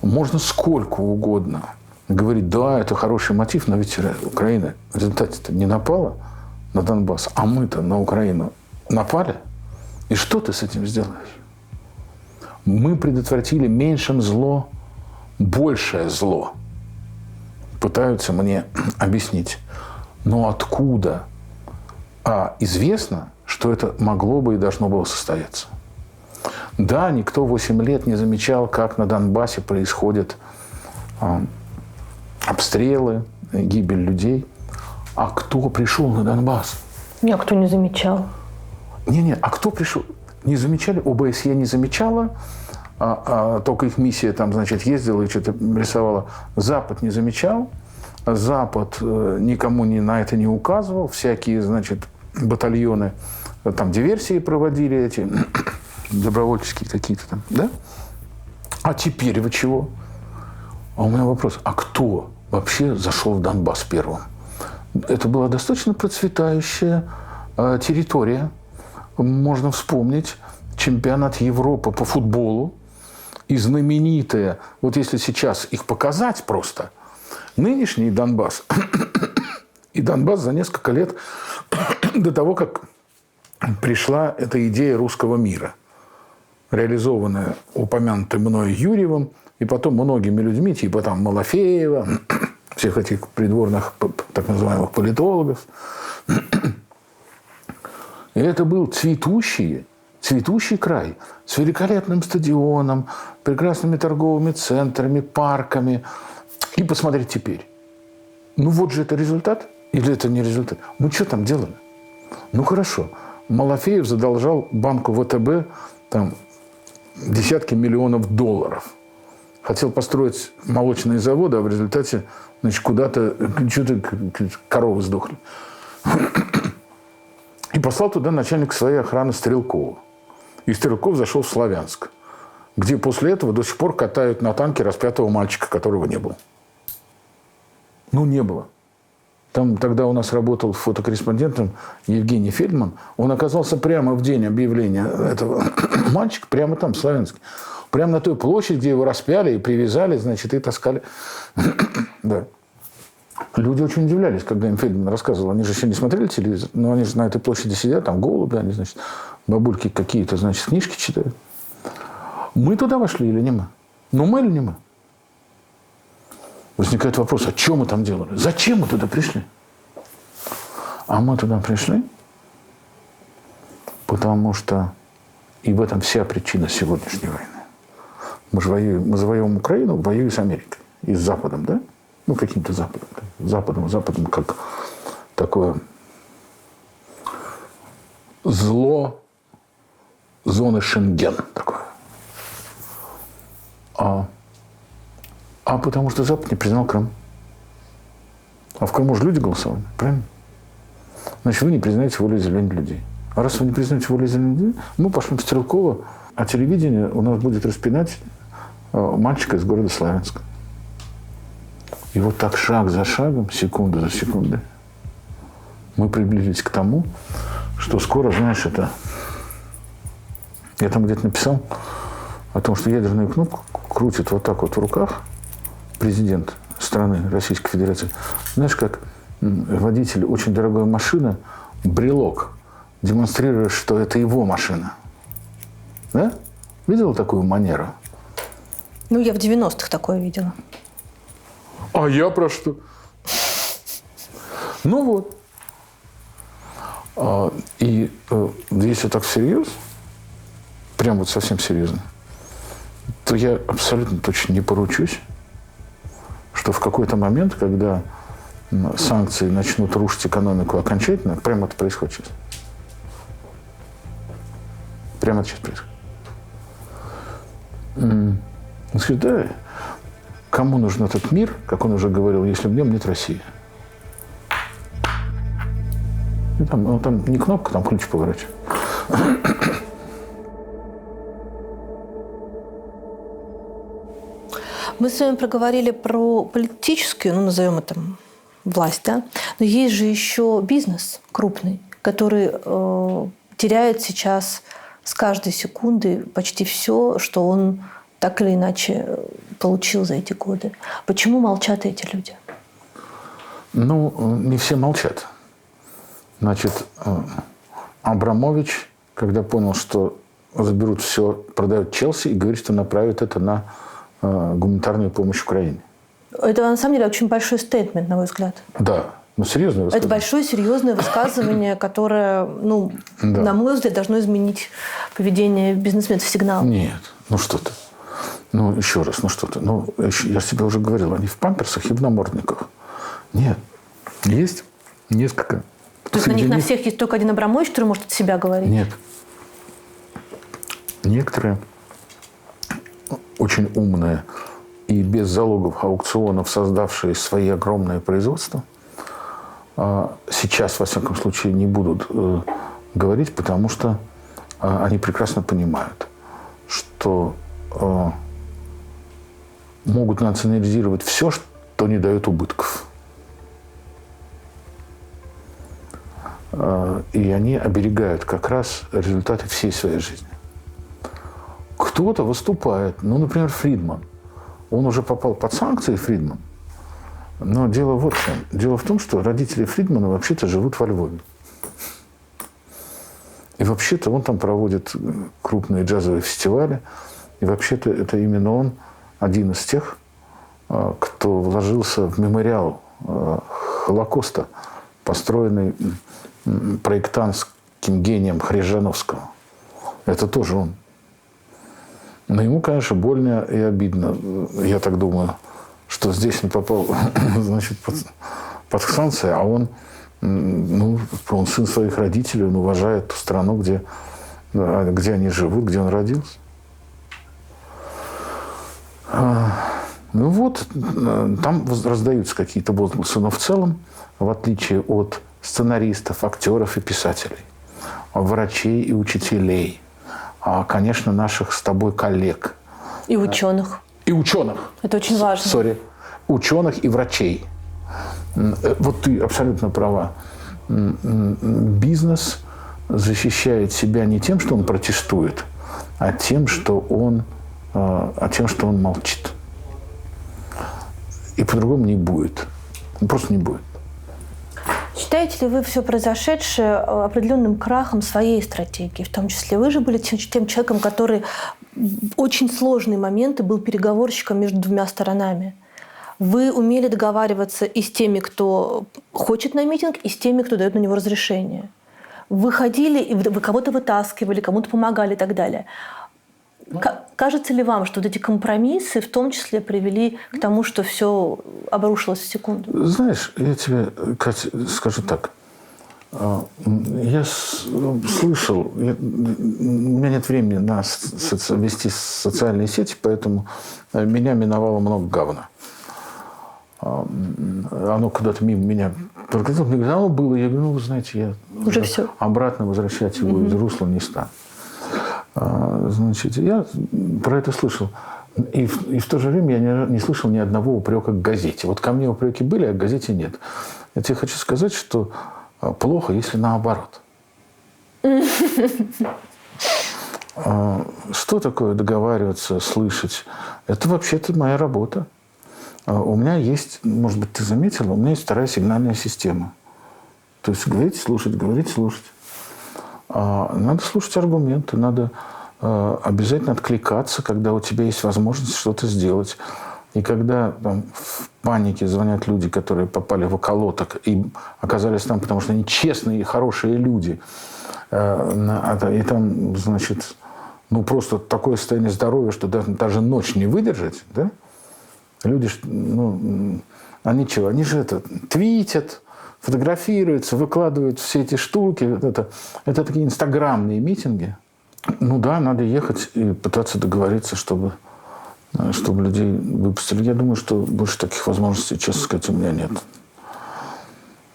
Speaker 1: Можно сколько угодно говорить, да, это хороший мотив, но ведь Украина в результате-то не напала на Донбасс, а мы-то на Украину напали. И что ты с этим сделаешь? Мы предотвратили меньшим зло, большее зло. Пытаются мне объяснить. Но откуда? Известно, что это могло бы и должно было состояться. Да, никто 8 лет не замечал, как на Донбассе происходят обстрелы, гибель людей. А кто пришел на Донбасс?
Speaker 2: Никто не замечал.
Speaker 1: А кто пришел? Не замечали? ОБСЕ не замечала, только их миссия там, значит, ездила и что-то рисовала. Запад не замечал, Запад никому на это не указывал, всякие, значит, батальоны там диверсии проводили эти, добровольческие какие-то там, да? А теперь вы чего? А у меня вопрос, а кто вообще зашел в Донбасс первым? Это была достаточно процветающая территория. Можно вспомнить чемпионат Европы по футболу. И знаменитые, вот если сейчас их показать просто, нынешний Донбасс и Донбасс за несколько лет до того, как пришла эта идея русского мира, реализованная упомянутым мной Юрьевым, и потом многими людьми, типа там Малафеева, всех этих придворных так называемых политологов. И это был цветущий цветущий край с великолепным стадионом, прекрасными торговыми центрами, парками. И посмотреть теперь. Ну вот же это результат или это не результат? Мы что там делали? Ну хорошо. Малафеев задолжал банку ВТБ там десятки миллионов долларов. Хотел построить молочные заводы, а в результате, значит, куда-то что-то коровы сдохли. И послал туда начальник своей охраны Стрелкова. И Стрелков зашел в Славянск, где после этого до сих пор катают на танке распятого мальчика, которого не было. Ну, не было. Там тогда у нас работал фотокорреспондентом Евгений Фельдман. Он оказался прямо в день объявления этого мальчика, прямо там, в Славянске. Прямо на той площади, где его распяли и привязали, значит, и таскали. Да. Люди очень удивлялись, когда им Фельдман рассказывал. Они же еще не смотрели телевизор, но они же на этой площади сидят, там голуби, они, значит, бабульки какие-то, значит, книжки читают. Мы туда вошли или не мы? Ну, мы или не мы? Возникает вопрос, а что мы там делали? Зачем мы туда пришли? А мы туда пришли, потому что и в этом вся причина сегодняшней войны. Мы же воюем, мы завоевываем Украину, воюем с Америкой. И с Западом, да? Ну, каким-то Западом. Западом как такое зло зоны Шенген такое. А потому что Запад не признал Крым. А в Крыму же люди голосовали, правильно? Значит, вы не признаете волеизъявление людей. А раз вы не признаете волеизъявление людей, мы пошлем Стрелкова, а телевидение у нас будет распинать мальчика из города Славянска. И вот так шаг за шагом, секунда за секундой, мы приблизились к тому, что скоро, знаешь, это... Я там где-то написал о том, что ядерную кнопку крутит вот так вот в руках президент страны Российской Федерации. Знаешь, как водитель очень дорогой машины брелок, демонстрируя, что это его машина. Да? Видела такую манеру?
Speaker 2: Ну, я в 90-х такое видела.
Speaker 1: А я про что? Ну вот. И если так всерьез, прям вот совсем серьезно, то я абсолютно точно не поручусь, что в какой-то момент, когда санкции начнут рушить экономику окончательно, прямо это происходит сейчас. Прямо это сейчас происходит. Он скажет, да, кому нужен этот мир, как он уже говорил, если в нем нет России? И там не кнопка, там ключ поворачивает.
Speaker 2: Мы с вами проговорили про политическую, ну, назовем это власть, да? Но есть же еще бизнес крупный, который теряет сейчас с каждой секунды почти все, что он так или иначе получил за эти годы. Почему молчат эти люди?
Speaker 1: Ну, не все молчат. Значит, Абрамович, когда понял, что заберут все, продает Челси и говорит, что направит это на гуманитарную помощь Украине.
Speaker 2: Это, на самом деле, очень большой стейтмент, на мой взгляд.
Speaker 1: Да, ну серьезное высказывание.
Speaker 2: Это большое, серьезное высказывание, которое, ну,
Speaker 1: да,
Speaker 2: на мой взгляд, должно изменить поведение бизнесменов. Сигнал.
Speaker 1: Нет, ну что ты. Ну, еще раз, ну что ты. Ну, я же тебе уже говорил, они в памперсах и в намордниках. Нет, есть несколько.
Speaker 2: То есть на них на всех есть только один Абрамович, который может от себя говорить?
Speaker 1: Нет. Некоторые очень умные и без залогов аукционов создавшие свои огромные производства, сейчас, во всяком случае, не будут говорить, потому что они прекрасно понимают, что могут национализировать все, что не дает убытков. И они оберегают как раз результаты всей своей жизни. Кто-то выступает, ну, например, Фридман. Он уже попал под санкции, Фридман. Но дело вот в чем. Дело в том, что родители Фридмана вообще-то живут во Львове. И вообще-то он там проводит крупные джазовые фестивали. И вообще-то это именно он один из тех, кто вложился в мемориал Холокоста, построенный проектантским гением Хрижановского. Это тоже он. Но ему, конечно, больно и обидно. Я так думаю, что здесь он попал, значит, под санкции, а он, ну, он сын своих родителей, он уважает ту страну, где они живут, где он родился. Ну вот, там раздаются какие-то возгласы, но в целом, в отличие от сценаристов, актеров и писателей, врачей и учителей, конечно, наших с тобой коллег.
Speaker 2: И ученых.
Speaker 1: И ученых.
Speaker 2: Это очень важно.
Speaker 1: Сори. Ученых и врачей. Вот ты абсолютно права. Бизнес защищает себя не тем, что он протестует, а тем, что он молчит. И по-другому не будет. Просто не будет.
Speaker 2: Считаете ли вы все произошедшее определенным крахом своей стратегии? В том числе вы же были тем человеком, который в очень сложные моменты был переговорщиком между двумя сторонами. Вы умели договариваться и с теми, кто хочет на митинг, и с теми, кто дает на него разрешение. Вы ходили, и вы кого-то вытаскивали, кому-то помогали и так далее. Кажется ли вам, что вот эти компромиссы в том числе привели к тому, что все обрушилось в секунду?
Speaker 1: Знаешь, я тебе, Катя, скажу так. Я слышал, у меня нет времени вести социальные сети, поэтому меня миновало много говна. Оно куда-то мимо меня прокатило. Мне говорят, оно было. Я говорю, ну, вы знаете, я
Speaker 2: уже все.
Speaker 1: Обратно возвращать его из русла не стану. Значит, я про это слышал. И в то же время я не слышал ни одного упрека к газете. Вот ко мне упреки были, а к газете нет. Я тебе хочу сказать, что плохо, если наоборот. Что такое договариваться, слышать? Это вообще-то моя работа. У меня есть, может быть, ты заметила, у меня есть вторая сигнальная система. То есть говорить, слушать, говорить, слушать. Надо слушать аргументы, надо обязательно откликаться, когда у тебя есть возможность что-то сделать. И когда там, в панике звонят люди, которые попали в околоток и оказались там, потому что они честные и хорошие люди, и там, значит, ну просто такое состояние здоровья, что даже ночь не выдержать, да? Люди, ну, они чего? Они же твитят, фотографируются, выкладывают все эти штуки. Это такие инстаграмные митинги. Ну да, надо ехать и пытаться договориться, чтобы людей выпустили. Я думаю, что больше таких возможностей, честно сказать, у меня нет.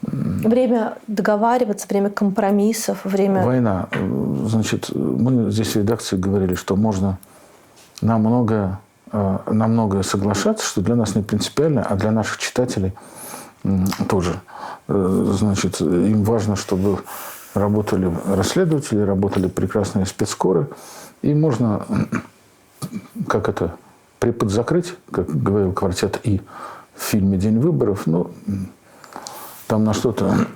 Speaker 2: Время договариваться, время компромиссов, время...
Speaker 1: Война. Значит, мы здесь в редакции говорили, что можно на многое соглашаться, что для нас не принципиально, а для наших читателей тоже. Значит, им важно, чтобы работали расследователи, работали прекрасные спецскоры. И можно, преподзакрыть, как говорил квартет И в фильме «День выборов», ну, там на что-то.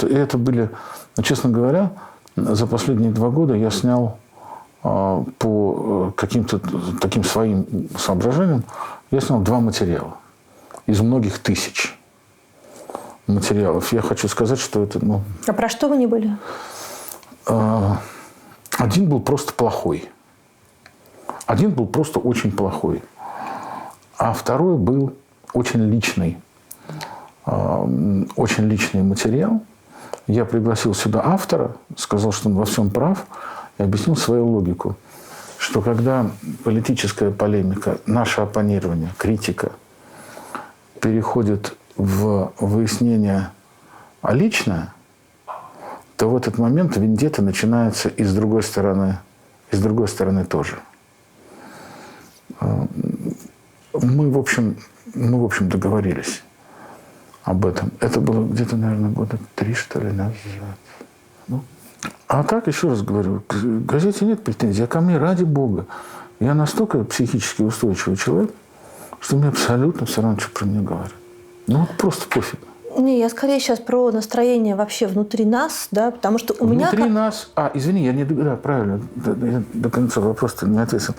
Speaker 1: И это были, честно говоря, за последние 2 года я снял по каким-то таким своим соображениям, я снял 2 материала из многих тысяч материалов. Я хочу сказать, что это... Ну,
Speaker 2: а про что вы не были?
Speaker 1: Один был просто плохой. Один был просто очень плохой. А второй был очень личный материал. Я пригласил сюда автора, сказал, что он во всем прав, и объяснил свою логику, что когда политическая полемика, наше оппонирование, критика переходит в выяснение личное, то в этот момент вендетта начинается и с другой стороны тоже. Мы, в общем, договорились об этом. Это было где-то, наверное, 3 года, что ли, назад. Ну. А так, еще раз говорю, к газете нет претензий, а ко мне, ради бога. Я настолько психически устойчивый человек, что мне абсолютно все равно, что про меня говорят. Ну, вот просто пофиг.
Speaker 2: Не, я скорее сейчас про настроение вообще внутри нас, да, потому что у меня...
Speaker 1: Внутри нас... извини, я не... Да, правильно, я до конца вопроса не ответил.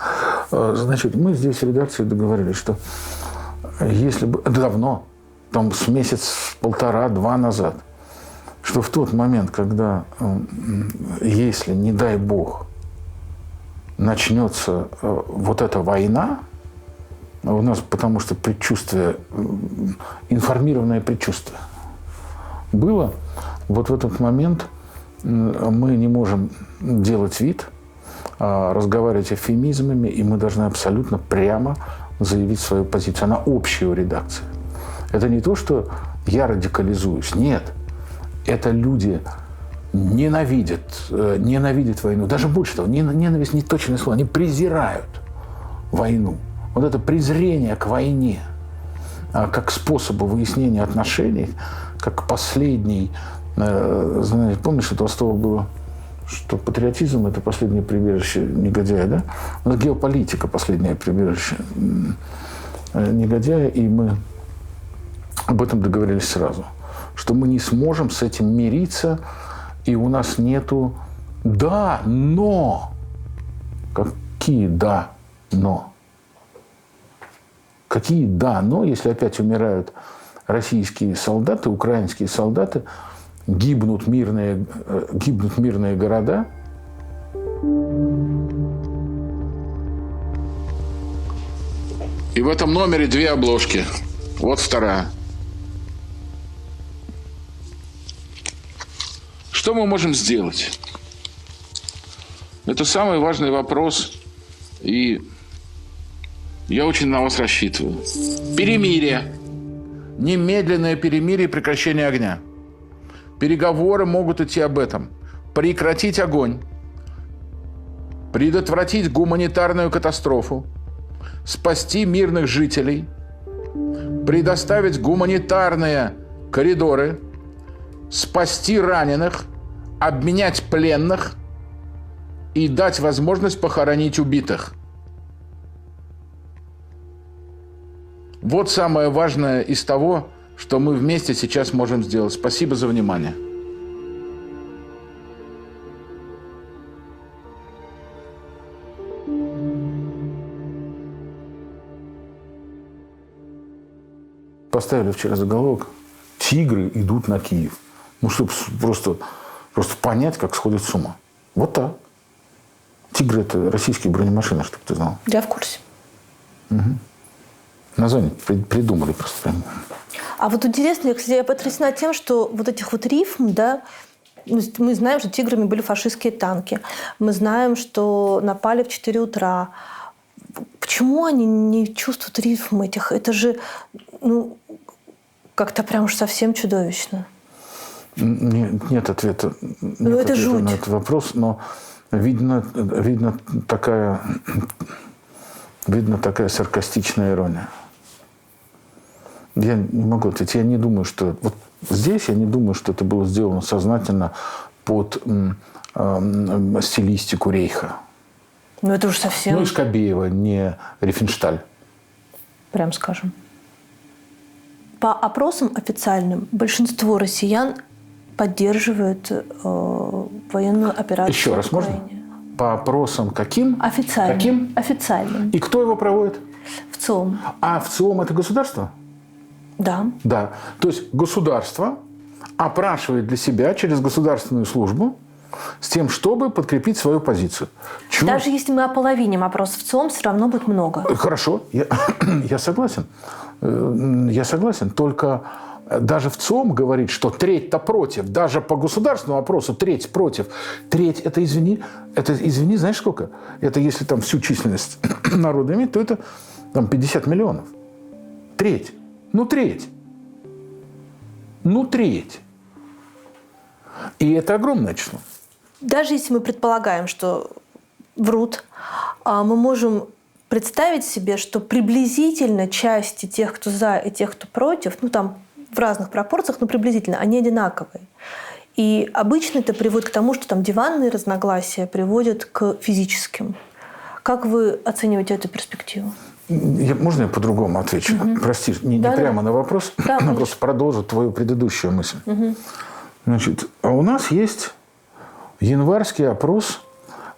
Speaker 1: Значит, мы здесь в редакции договорились, что если бы... Давно, там с месяц, 1,5-2 назад, что в тот момент, когда, если, не дай бог, начнется вот эта война, у нас потому что предчувствие, информированное предчувствие было, вот в этот момент мы не можем делать вид, разговаривать эвфемизмами, и мы должны абсолютно прямо заявить свою позицию. Она общая у редакции. Это не то, что я радикализуюсь. Нет. Это люди ненавидят войну. Даже больше того, ненависть не точное слово. Они презирают войну. Вот это презрение к войне, как к способу выяснения отношений, как последний... Знаете, помнишь, у Толстого было, что патриотизм – это последнее прибежище негодяя, да? Но геополитика – последнее прибежище негодяя, и мы об этом договорились сразу, что мы не сможем с этим мириться, и у нас нету «да, но». Какие «да, но»? Какие «да, но», если опять умирают российские солдаты, украинские солдаты, гибнут мирные города? И в этом номере 2 обложки. Вот вторая. Что мы можем сделать? Это самый важный вопрос, и я очень на вас рассчитываю. Перемирие. Немедленное перемирие и прекращение огня. Переговоры могут идти об этом. Прекратить огонь. Предотвратить гуманитарную катастрофу. Спасти мирных жителей. Предоставить гуманитарные коридоры. Спасти раненых. Обменять пленных. И дать возможность похоронить убитых. Вот самое важное из того, что мы вместе сейчас можем сделать. Спасибо за внимание. Поставили вчера заголовок «Тигры идут на Киев». Ну, чтобы просто понять, как сходит с ума. Вот так. «Тигры» – это российские бронемашины, чтобы ты знал.
Speaker 2: Я в курсе.
Speaker 1: Угу. Название придумали просто.
Speaker 2: А вот интересно, кстати, я потрясена тем, что вот этих вот рифм, да, мы знаем, что «Тиграми» были фашистские танки. Мы знаем, что напали в 4 утра. Почему они не чувствуют рифм этих? Это же, как-то прям уж совсем чудовищно.
Speaker 1: Нет ответа,
Speaker 2: это жуть.
Speaker 1: На этот вопрос, но видно такая саркастичная ирония. Я не могу ответить. Я не думаю, что... Вот здесь я не думаю, что это было сделано сознательно под стилистику Рейха.
Speaker 2: Ну, это уж совсем...
Speaker 1: Ну, и Скобеева, не Рифеншталь.
Speaker 2: Прям скажем. По опросам официальным большинство россиян поддерживают военную операцию.
Speaker 1: Еще раз можно? По опросам каким?
Speaker 2: Официальным.
Speaker 1: Каким?
Speaker 2: Официальным.
Speaker 1: И кто его проводит?
Speaker 2: ВЦИОМ.
Speaker 1: А ВЦИОМ – это государство?
Speaker 2: Да.
Speaker 1: Да. То есть государство опрашивает для себя через государственную службу с тем, чтобы подкрепить свою позицию. Чего?
Speaker 2: Даже если мы ополовиним опрос ВЦИОМ, все равно будет много.
Speaker 1: Хорошо, я согласен. Я согласен. Только даже ВЦИОМ говорит, что треть-то против. Даже по государственному опросу треть против. Треть – это, извини, знаешь сколько? Это если там всю численность народа иметь, то это там 50 миллионов. Треть. Треть. И это огромное число.
Speaker 2: Даже если мы предполагаем, что врут, мы можем представить себе, что приблизительно части тех, кто за, и тех, кто против, там в разных пропорциях, но приблизительно, они одинаковые. И обычно это приводит к тому, что там диванные разногласия приводят к физическим. Как вы оцениваете эту перспективу?
Speaker 1: Можно я по-другому отвечу? Прости, не прямо на вопрос, но просто продолжу твою предыдущую мысль. Значит, а у нас есть январский опрос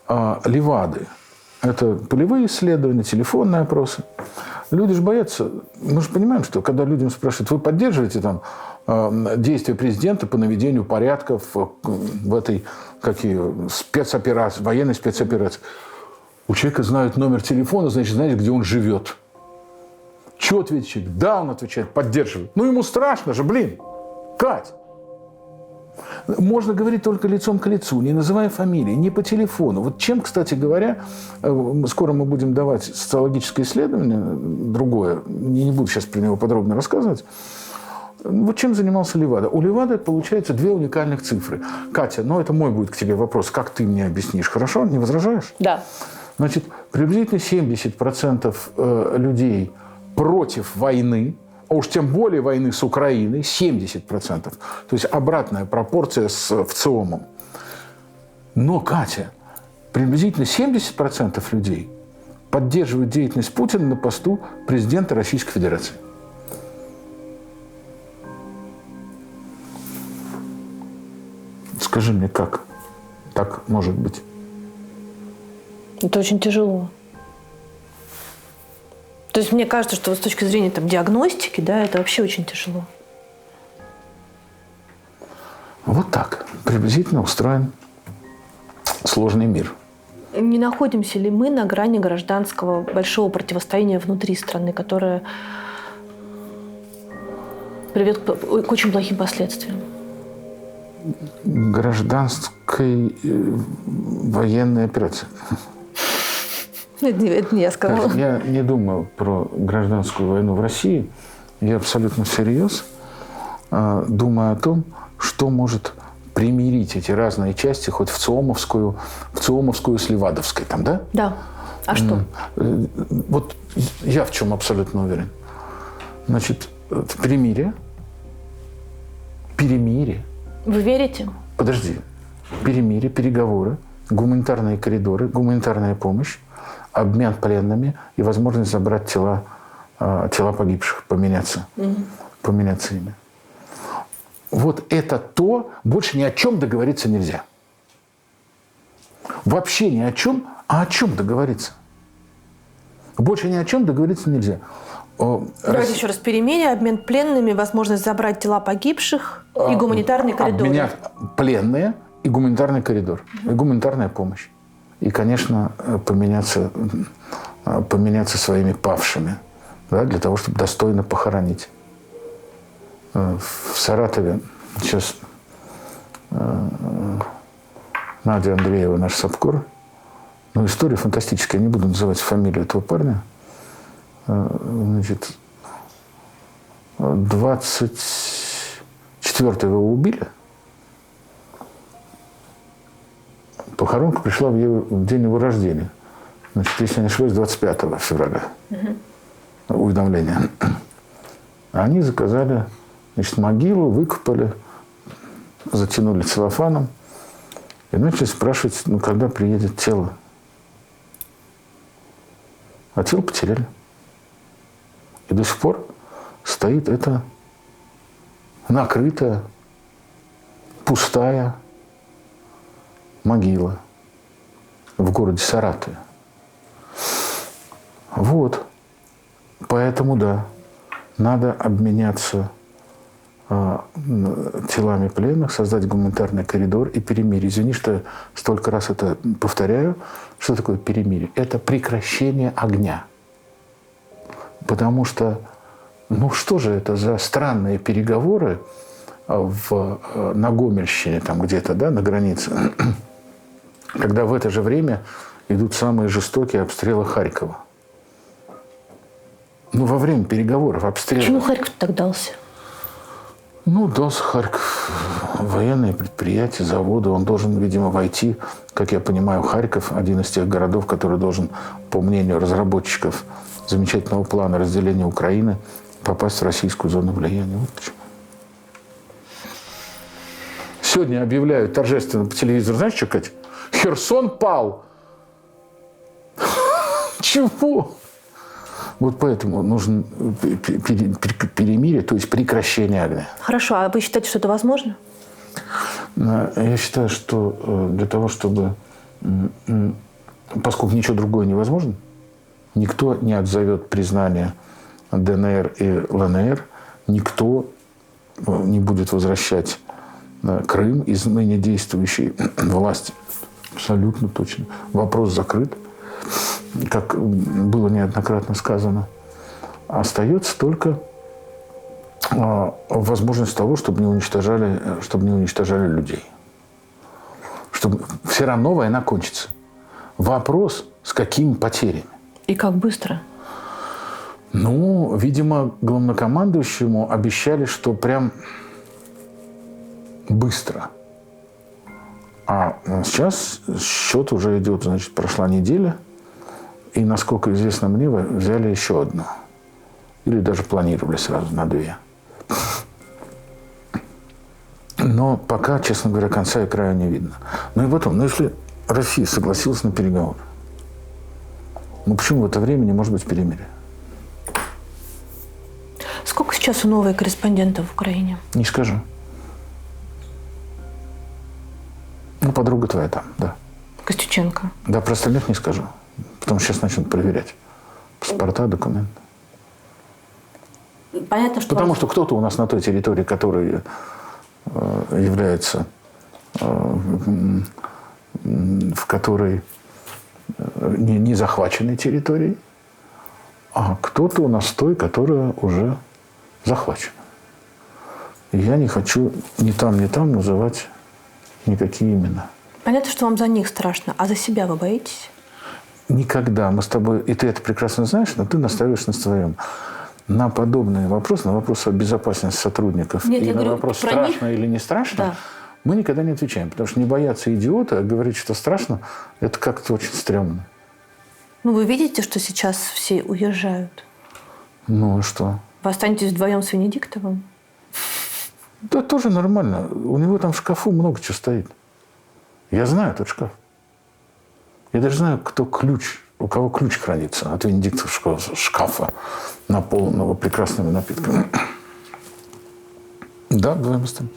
Speaker 1: Левады. Это полевые исследования, телефонные опросы. Люди же боятся. Мы же понимаем, что когда людям спрашивают, вы поддерживаете там действия президента по наведению порядков в этой спецоперации, военной спецоперации? У человека знают номер телефона, значит, знаете, где он живет. Что ответит человек? Да, он отвечает, поддерживает. Ну, ему страшно же, блин. Кать. Можно говорить только лицом к лицу, не называя фамилии, не по телефону. Вот чем, кстати говоря, скоро мы будем давать социологическое исследование, другое, не буду сейчас про него подробно рассказывать. Вот чем занимался Левада? У Левады получается две уникальных цифры. Катя, ну это мой будет к тебе вопрос, как ты мне объяснишь, хорошо? Не возражаешь?
Speaker 2: Да.
Speaker 1: Значит, приблизительно 70% людей против войны, а уж тем более войны с Украиной, 70%. То есть обратная пропорция с ВЦИОМом. Но, Катя, приблизительно 70% людей поддерживают деятельность Путина на посту президента Российской Федерации. Скажи мне, как так может быть?
Speaker 2: Это очень тяжело. То есть мне кажется, что с точки зрения там, диагностики, да, это вообще очень тяжело.
Speaker 1: Вот так приблизительно устроен сложный мир.
Speaker 2: Не находимся ли мы на грани гражданского большого противостояния внутри страны, которое приведет к очень плохим последствиям?
Speaker 1: Гражданской военной операции.
Speaker 2: Это не я сказала.
Speaker 1: Я не думаю про гражданскую войну в России. Я абсолютно всерьез думаю о том, что может примирить эти разные части, хоть в ЦИОМовскую с Левадовской. Там, да?
Speaker 2: Да. А что?
Speaker 1: Вот я в чем абсолютно уверен. Значит, перемирие.
Speaker 2: Вы верите?
Speaker 1: Подожди. Перемирие, переговоры, гуманитарные коридоры, гуманитарная помощь, обмен пленными и возможность забрать тела погибших, поменяться ими. Вот это то, больше ни о чем договориться нельзя. Вообще ни о чем, а о чем договориться? Больше ни о чем договориться нельзя.
Speaker 2: Давайте еще раз. Перемирие, обмен пленными, возможность забрать тела погибших и гуманитарный коридор.
Speaker 1: Обменять пленные и гуманитарный коридор. И гуманитарная помощь. И, конечно, поменяться своими павшими, да, для того, чтобы достойно похоронить. В Саратове сейчас Надя Андреева, наш САПКОР, ну, история фантастическая, я не буду называть фамилию этого парня. Значит, 24-го его убили. Похоронка пришла в день его рождения. Значит, если я не ошибаюсь, 25 февраля. Уведомление. Они заказали, значит, могилу, выкопали, затянули целлофаном и начали спрашивать, ну, когда приедет тело. А тело потеряли. И до сих пор стоит эта накрытая, пустая могила в городе Саратове. Вот. Поэтому, да, надо обменяться телами пленных, создать гуманитарный коридор и перемирие. Извини, что я столько раз это повторяю. Что такое перемирие? Это прекращение огня. Потому что, ну что же это за странные переговоры на Гомельщине, там где-то, да, на границе, когда в это же время идут самые жестокие обстрелы Харькова. Ну, во время переговоров, обстрелов.
Speaker 2: Почему Харьков так дался?
Speaker 1: Ну, дался Харьков. Военные предприятия, заводы. Он должен, видимо, войти, как я понимаю, Харьков, один из тех городов, который должен, по мнению разработчиков замечательного плана разделения Украины, попасть в российскую зону влияния. Вот почему. Сегодня объявляют торжественно по телевизору, знаешь, что, Катя? Херсон пал. Чего? Вот поэтому нужно перемирие, то есть прекращение огня.
Speaker 2: Хорошо, а вы считаете, что это возможно?
Speaker 1: Я считаю, что для того, чтобы... Поскольку ничего другое невозможно, никто не отзовет признание ДНР и ЛНР, никто не будет возвращать Крым из ныне действующей власти. Абсолютно точно. Вопрос закрыт. как было неоднократно сказано, остается только возможность того, чтобы не уничтожали людей. Чтобы все равно война кончится. Вопрос, с какими потерями.
Speaker 2: И как быстро?
Speaker 1: Ну, видимо, главнокомандующему обещали, что прям быстро. А сейчас счет уже идет, значит, прошла неделя. И, насколько известно мне, взяли еще одну. Или даже планировали сразу на 2. Но пока, честно говоря, конца и края не видно. Ну и потом, если Россия согласилась на переговоры, почему в это время не может быть перемирия?
Speaker 2: Сколько сейчас у новых корреспондентов в Украине?
Speaker 1: Не скажу. Подруга твоя там, да.
Speaker 2: Костюченко.
Speaker 1: Да, про остальных не скажу. Потому что сейчас начнут проверять паспорта, документы.
Speaker 2: Понятно, что...
Speaker 1: Потому что кто-то у нас на той территории, которая является, в которой не захваченной территорией, а кто-то у нас той, которая уже захвачена. И я не хочу ни там, называть никакие имена.
Speaker 2: Понятно, что вам за них страшно, а за себя вы боитесь?
Speaker 1: Никогда. Мы с тобой, и ты это прекрасно знаешь, но ты настаиваешь на своем. На подобные вопросы, на вопросы о безопасности сотрудников и на вопрос, страшно или не страшно,
Speaker 2: да,
Speaker 1: мы никогда не отвечаем. Потому что не бояться идиота, а говорить, что страшно, это как-то очень стрёмно.
Speaker 2: Ну, вы видите, что сейчас все уезжают?
Speaker 1: Ну, и что?
Speaker 2: Вы останетесь вдвоем с Венедиктовым?
Speaker 1: Да тоже нормально. У него там в шкафу много чего стоит. Я знаю этот шкаф. Я даже знаю, у кого ключ хранится от Венедиктовского шкафа, наполненного прекрасными напитками. Да, вдвоем останемся.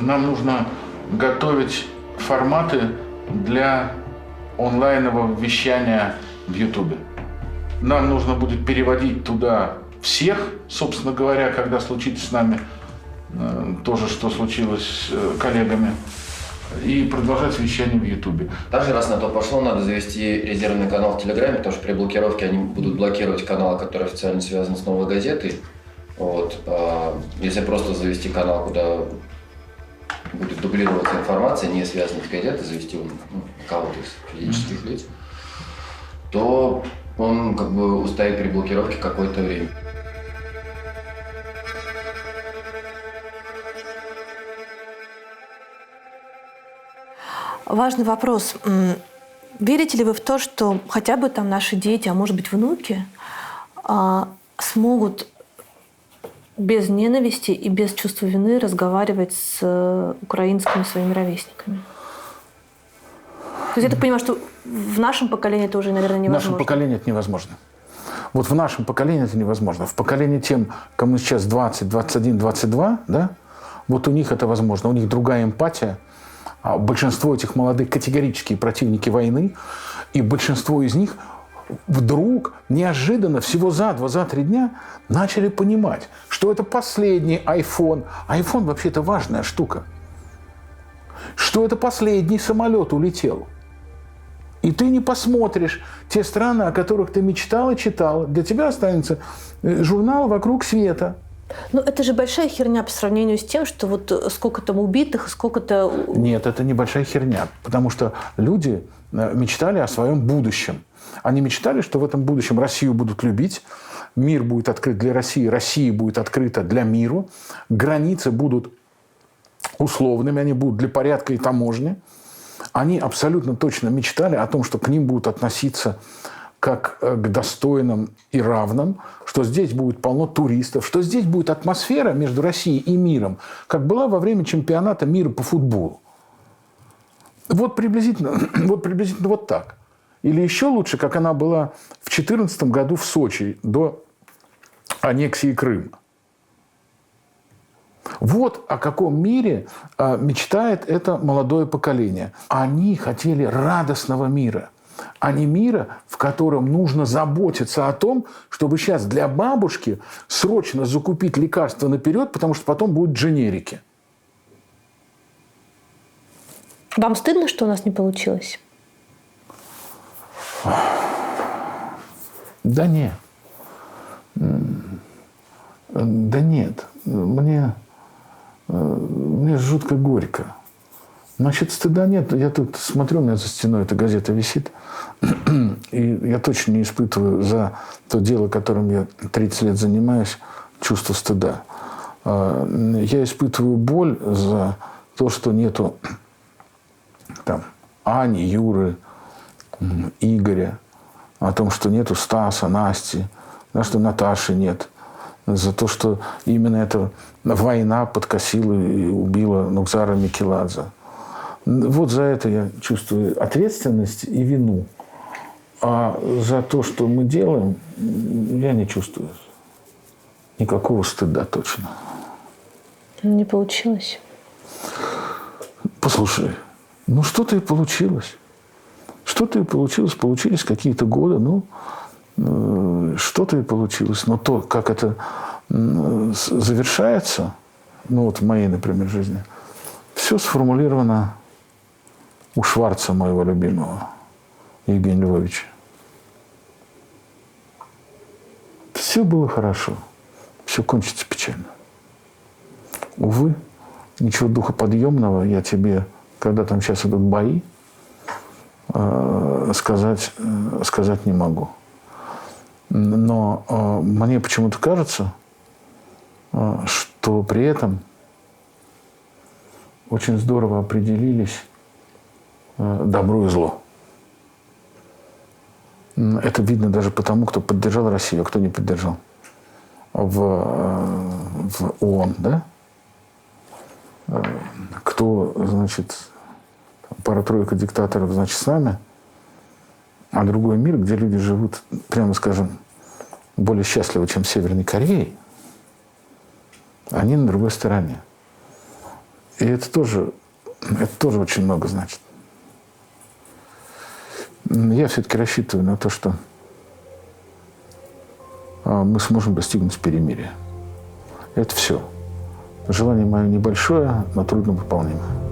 Speaker 1: Нам нужно готовить форматы для онлайнового вещания в Ютубе. Нам нужно будет переводить туда всех, собственно говоря, когда случится с нами то же, что случилось с коллегами, и продолжать вещание в Ютубе.
Speaker 11: Также, раз на то пошло, надо завести резервный канал в Телеграме, потому что при блокировке они будут блокировать каналы, которые официально связаны с «Новой газетой». Вот. Если просто завести канал, куда будет дублироваться информация, не связанная с газетой, завести кого-то из физических лиц, то он как бы устоит при блокировке какое-то время.
Speaker 2: Важный вопрос. Верите ли вы в то, что хотя бы там наши дети, а может быть внуки, смогут без ненависти и без чувства вины разговаривать с украинскими своими ровесниками? То есть я так понимаю, что в нашем поколении это уже, наверное, невозможно.
Speaker 1: В нашем поколении это невозможно. Вот в нашем поколении это невозможно. В поколении тем, кому сейчас 20, 21, 22, да, вот у них это возможно. У них другая эмпатия. А большинство этих молодых категорические противники войны, и большинство из них вдруг, неожиданно, всего за 2-3 дня начали понимать, что это последний iPhone. iPhone вообще-то важная штука. Что это последний самолет улетел. И ты не посмотришь те страны, о которых ты мечтал и читал. Для тебя останется журнал «Вокруг света».
Speaker 2: Ну, это же большая херня по сравнению с тем, что вот сколько там убитых, сколько-то...
Speaker 1: Нет, это не большая херня, потому что люди мечтали о своем будущем. Они мечтали, что в этом будущем Россию будут любить, мир будет открыт для России, Россия будет открыта для мира, границы будут условными, они будут для порядка и таможни. Они абсолютно точно мечтали о том, что к ним будут относиться как к достойным и равным, что здесь будет полно туристов, что здесь будет атмосфера между Россией и миром, как была во время чемпионата мира по футболу. Вот приблизительно вот так. Или еще лучше, как она была в 2014 году в Сочи до аннексии Крыма. Вот о каком мире мечтает это молодое поколение. Они хотели радостного мира, а не мира, в котором нужно заботиться о том, чтобы сейчас для бабушки срочно закупить лекарства наперед, потому что потом будут дженерики.
Speaker 2: Вам стыдно, что у нас не получилось?
Speaker 1: Да нет. Да нет. Мне жутко горько. Значит, стыда нет. Я тут смотрю, у меня за стеной эта газета висит. И я точно не испытываю за то дело, которым я 30 лет занимаюсь, чувство стыда. Я испытываю боль за то, что нету там Ани, Юры, Игоря, о том, что нету Стаса, Насти, да, что Наташи нет. За то, что именно эта война подкосила и убила Нукзара Микеладзе. Вот за это я чувствую ответственность и вину. А за то, что мы делаем, я не чувствую никакого стыда точно.
Speaker 2: Не получилось?
Speaker 1: Послушай, ну что-то и получилось. Что-то и получилось. Получились какие-то годы, что-то и получилось. Но то, как это завершается, вот в моей, например, жизни, все сформулировано у Шварца, моего любимого, Евгения Львовича. Все было хорошо, все кончится печально. Увы, ничего духоподъемного я тебе, когда там сейчас идут бои, сказать не могу. Но мне почему-то кажется, что при этом очень здорово определились добро и зло. Это видно даже потому, кто поддержал Россию, а кто не поддержал. В ООН, да? Кто, значит, пара-тройка диктаторов, значит, с нами, а другой мир, где люди живут, прямо скажем, более счастливо, чем в Северной Корее, они на другой стороне. И это тоже очень много значит. Я все-таки рассчитываю на то, что мы сможем достигнуть перемирия. Это все. Желание мое небольшое, но трудно выполнимое.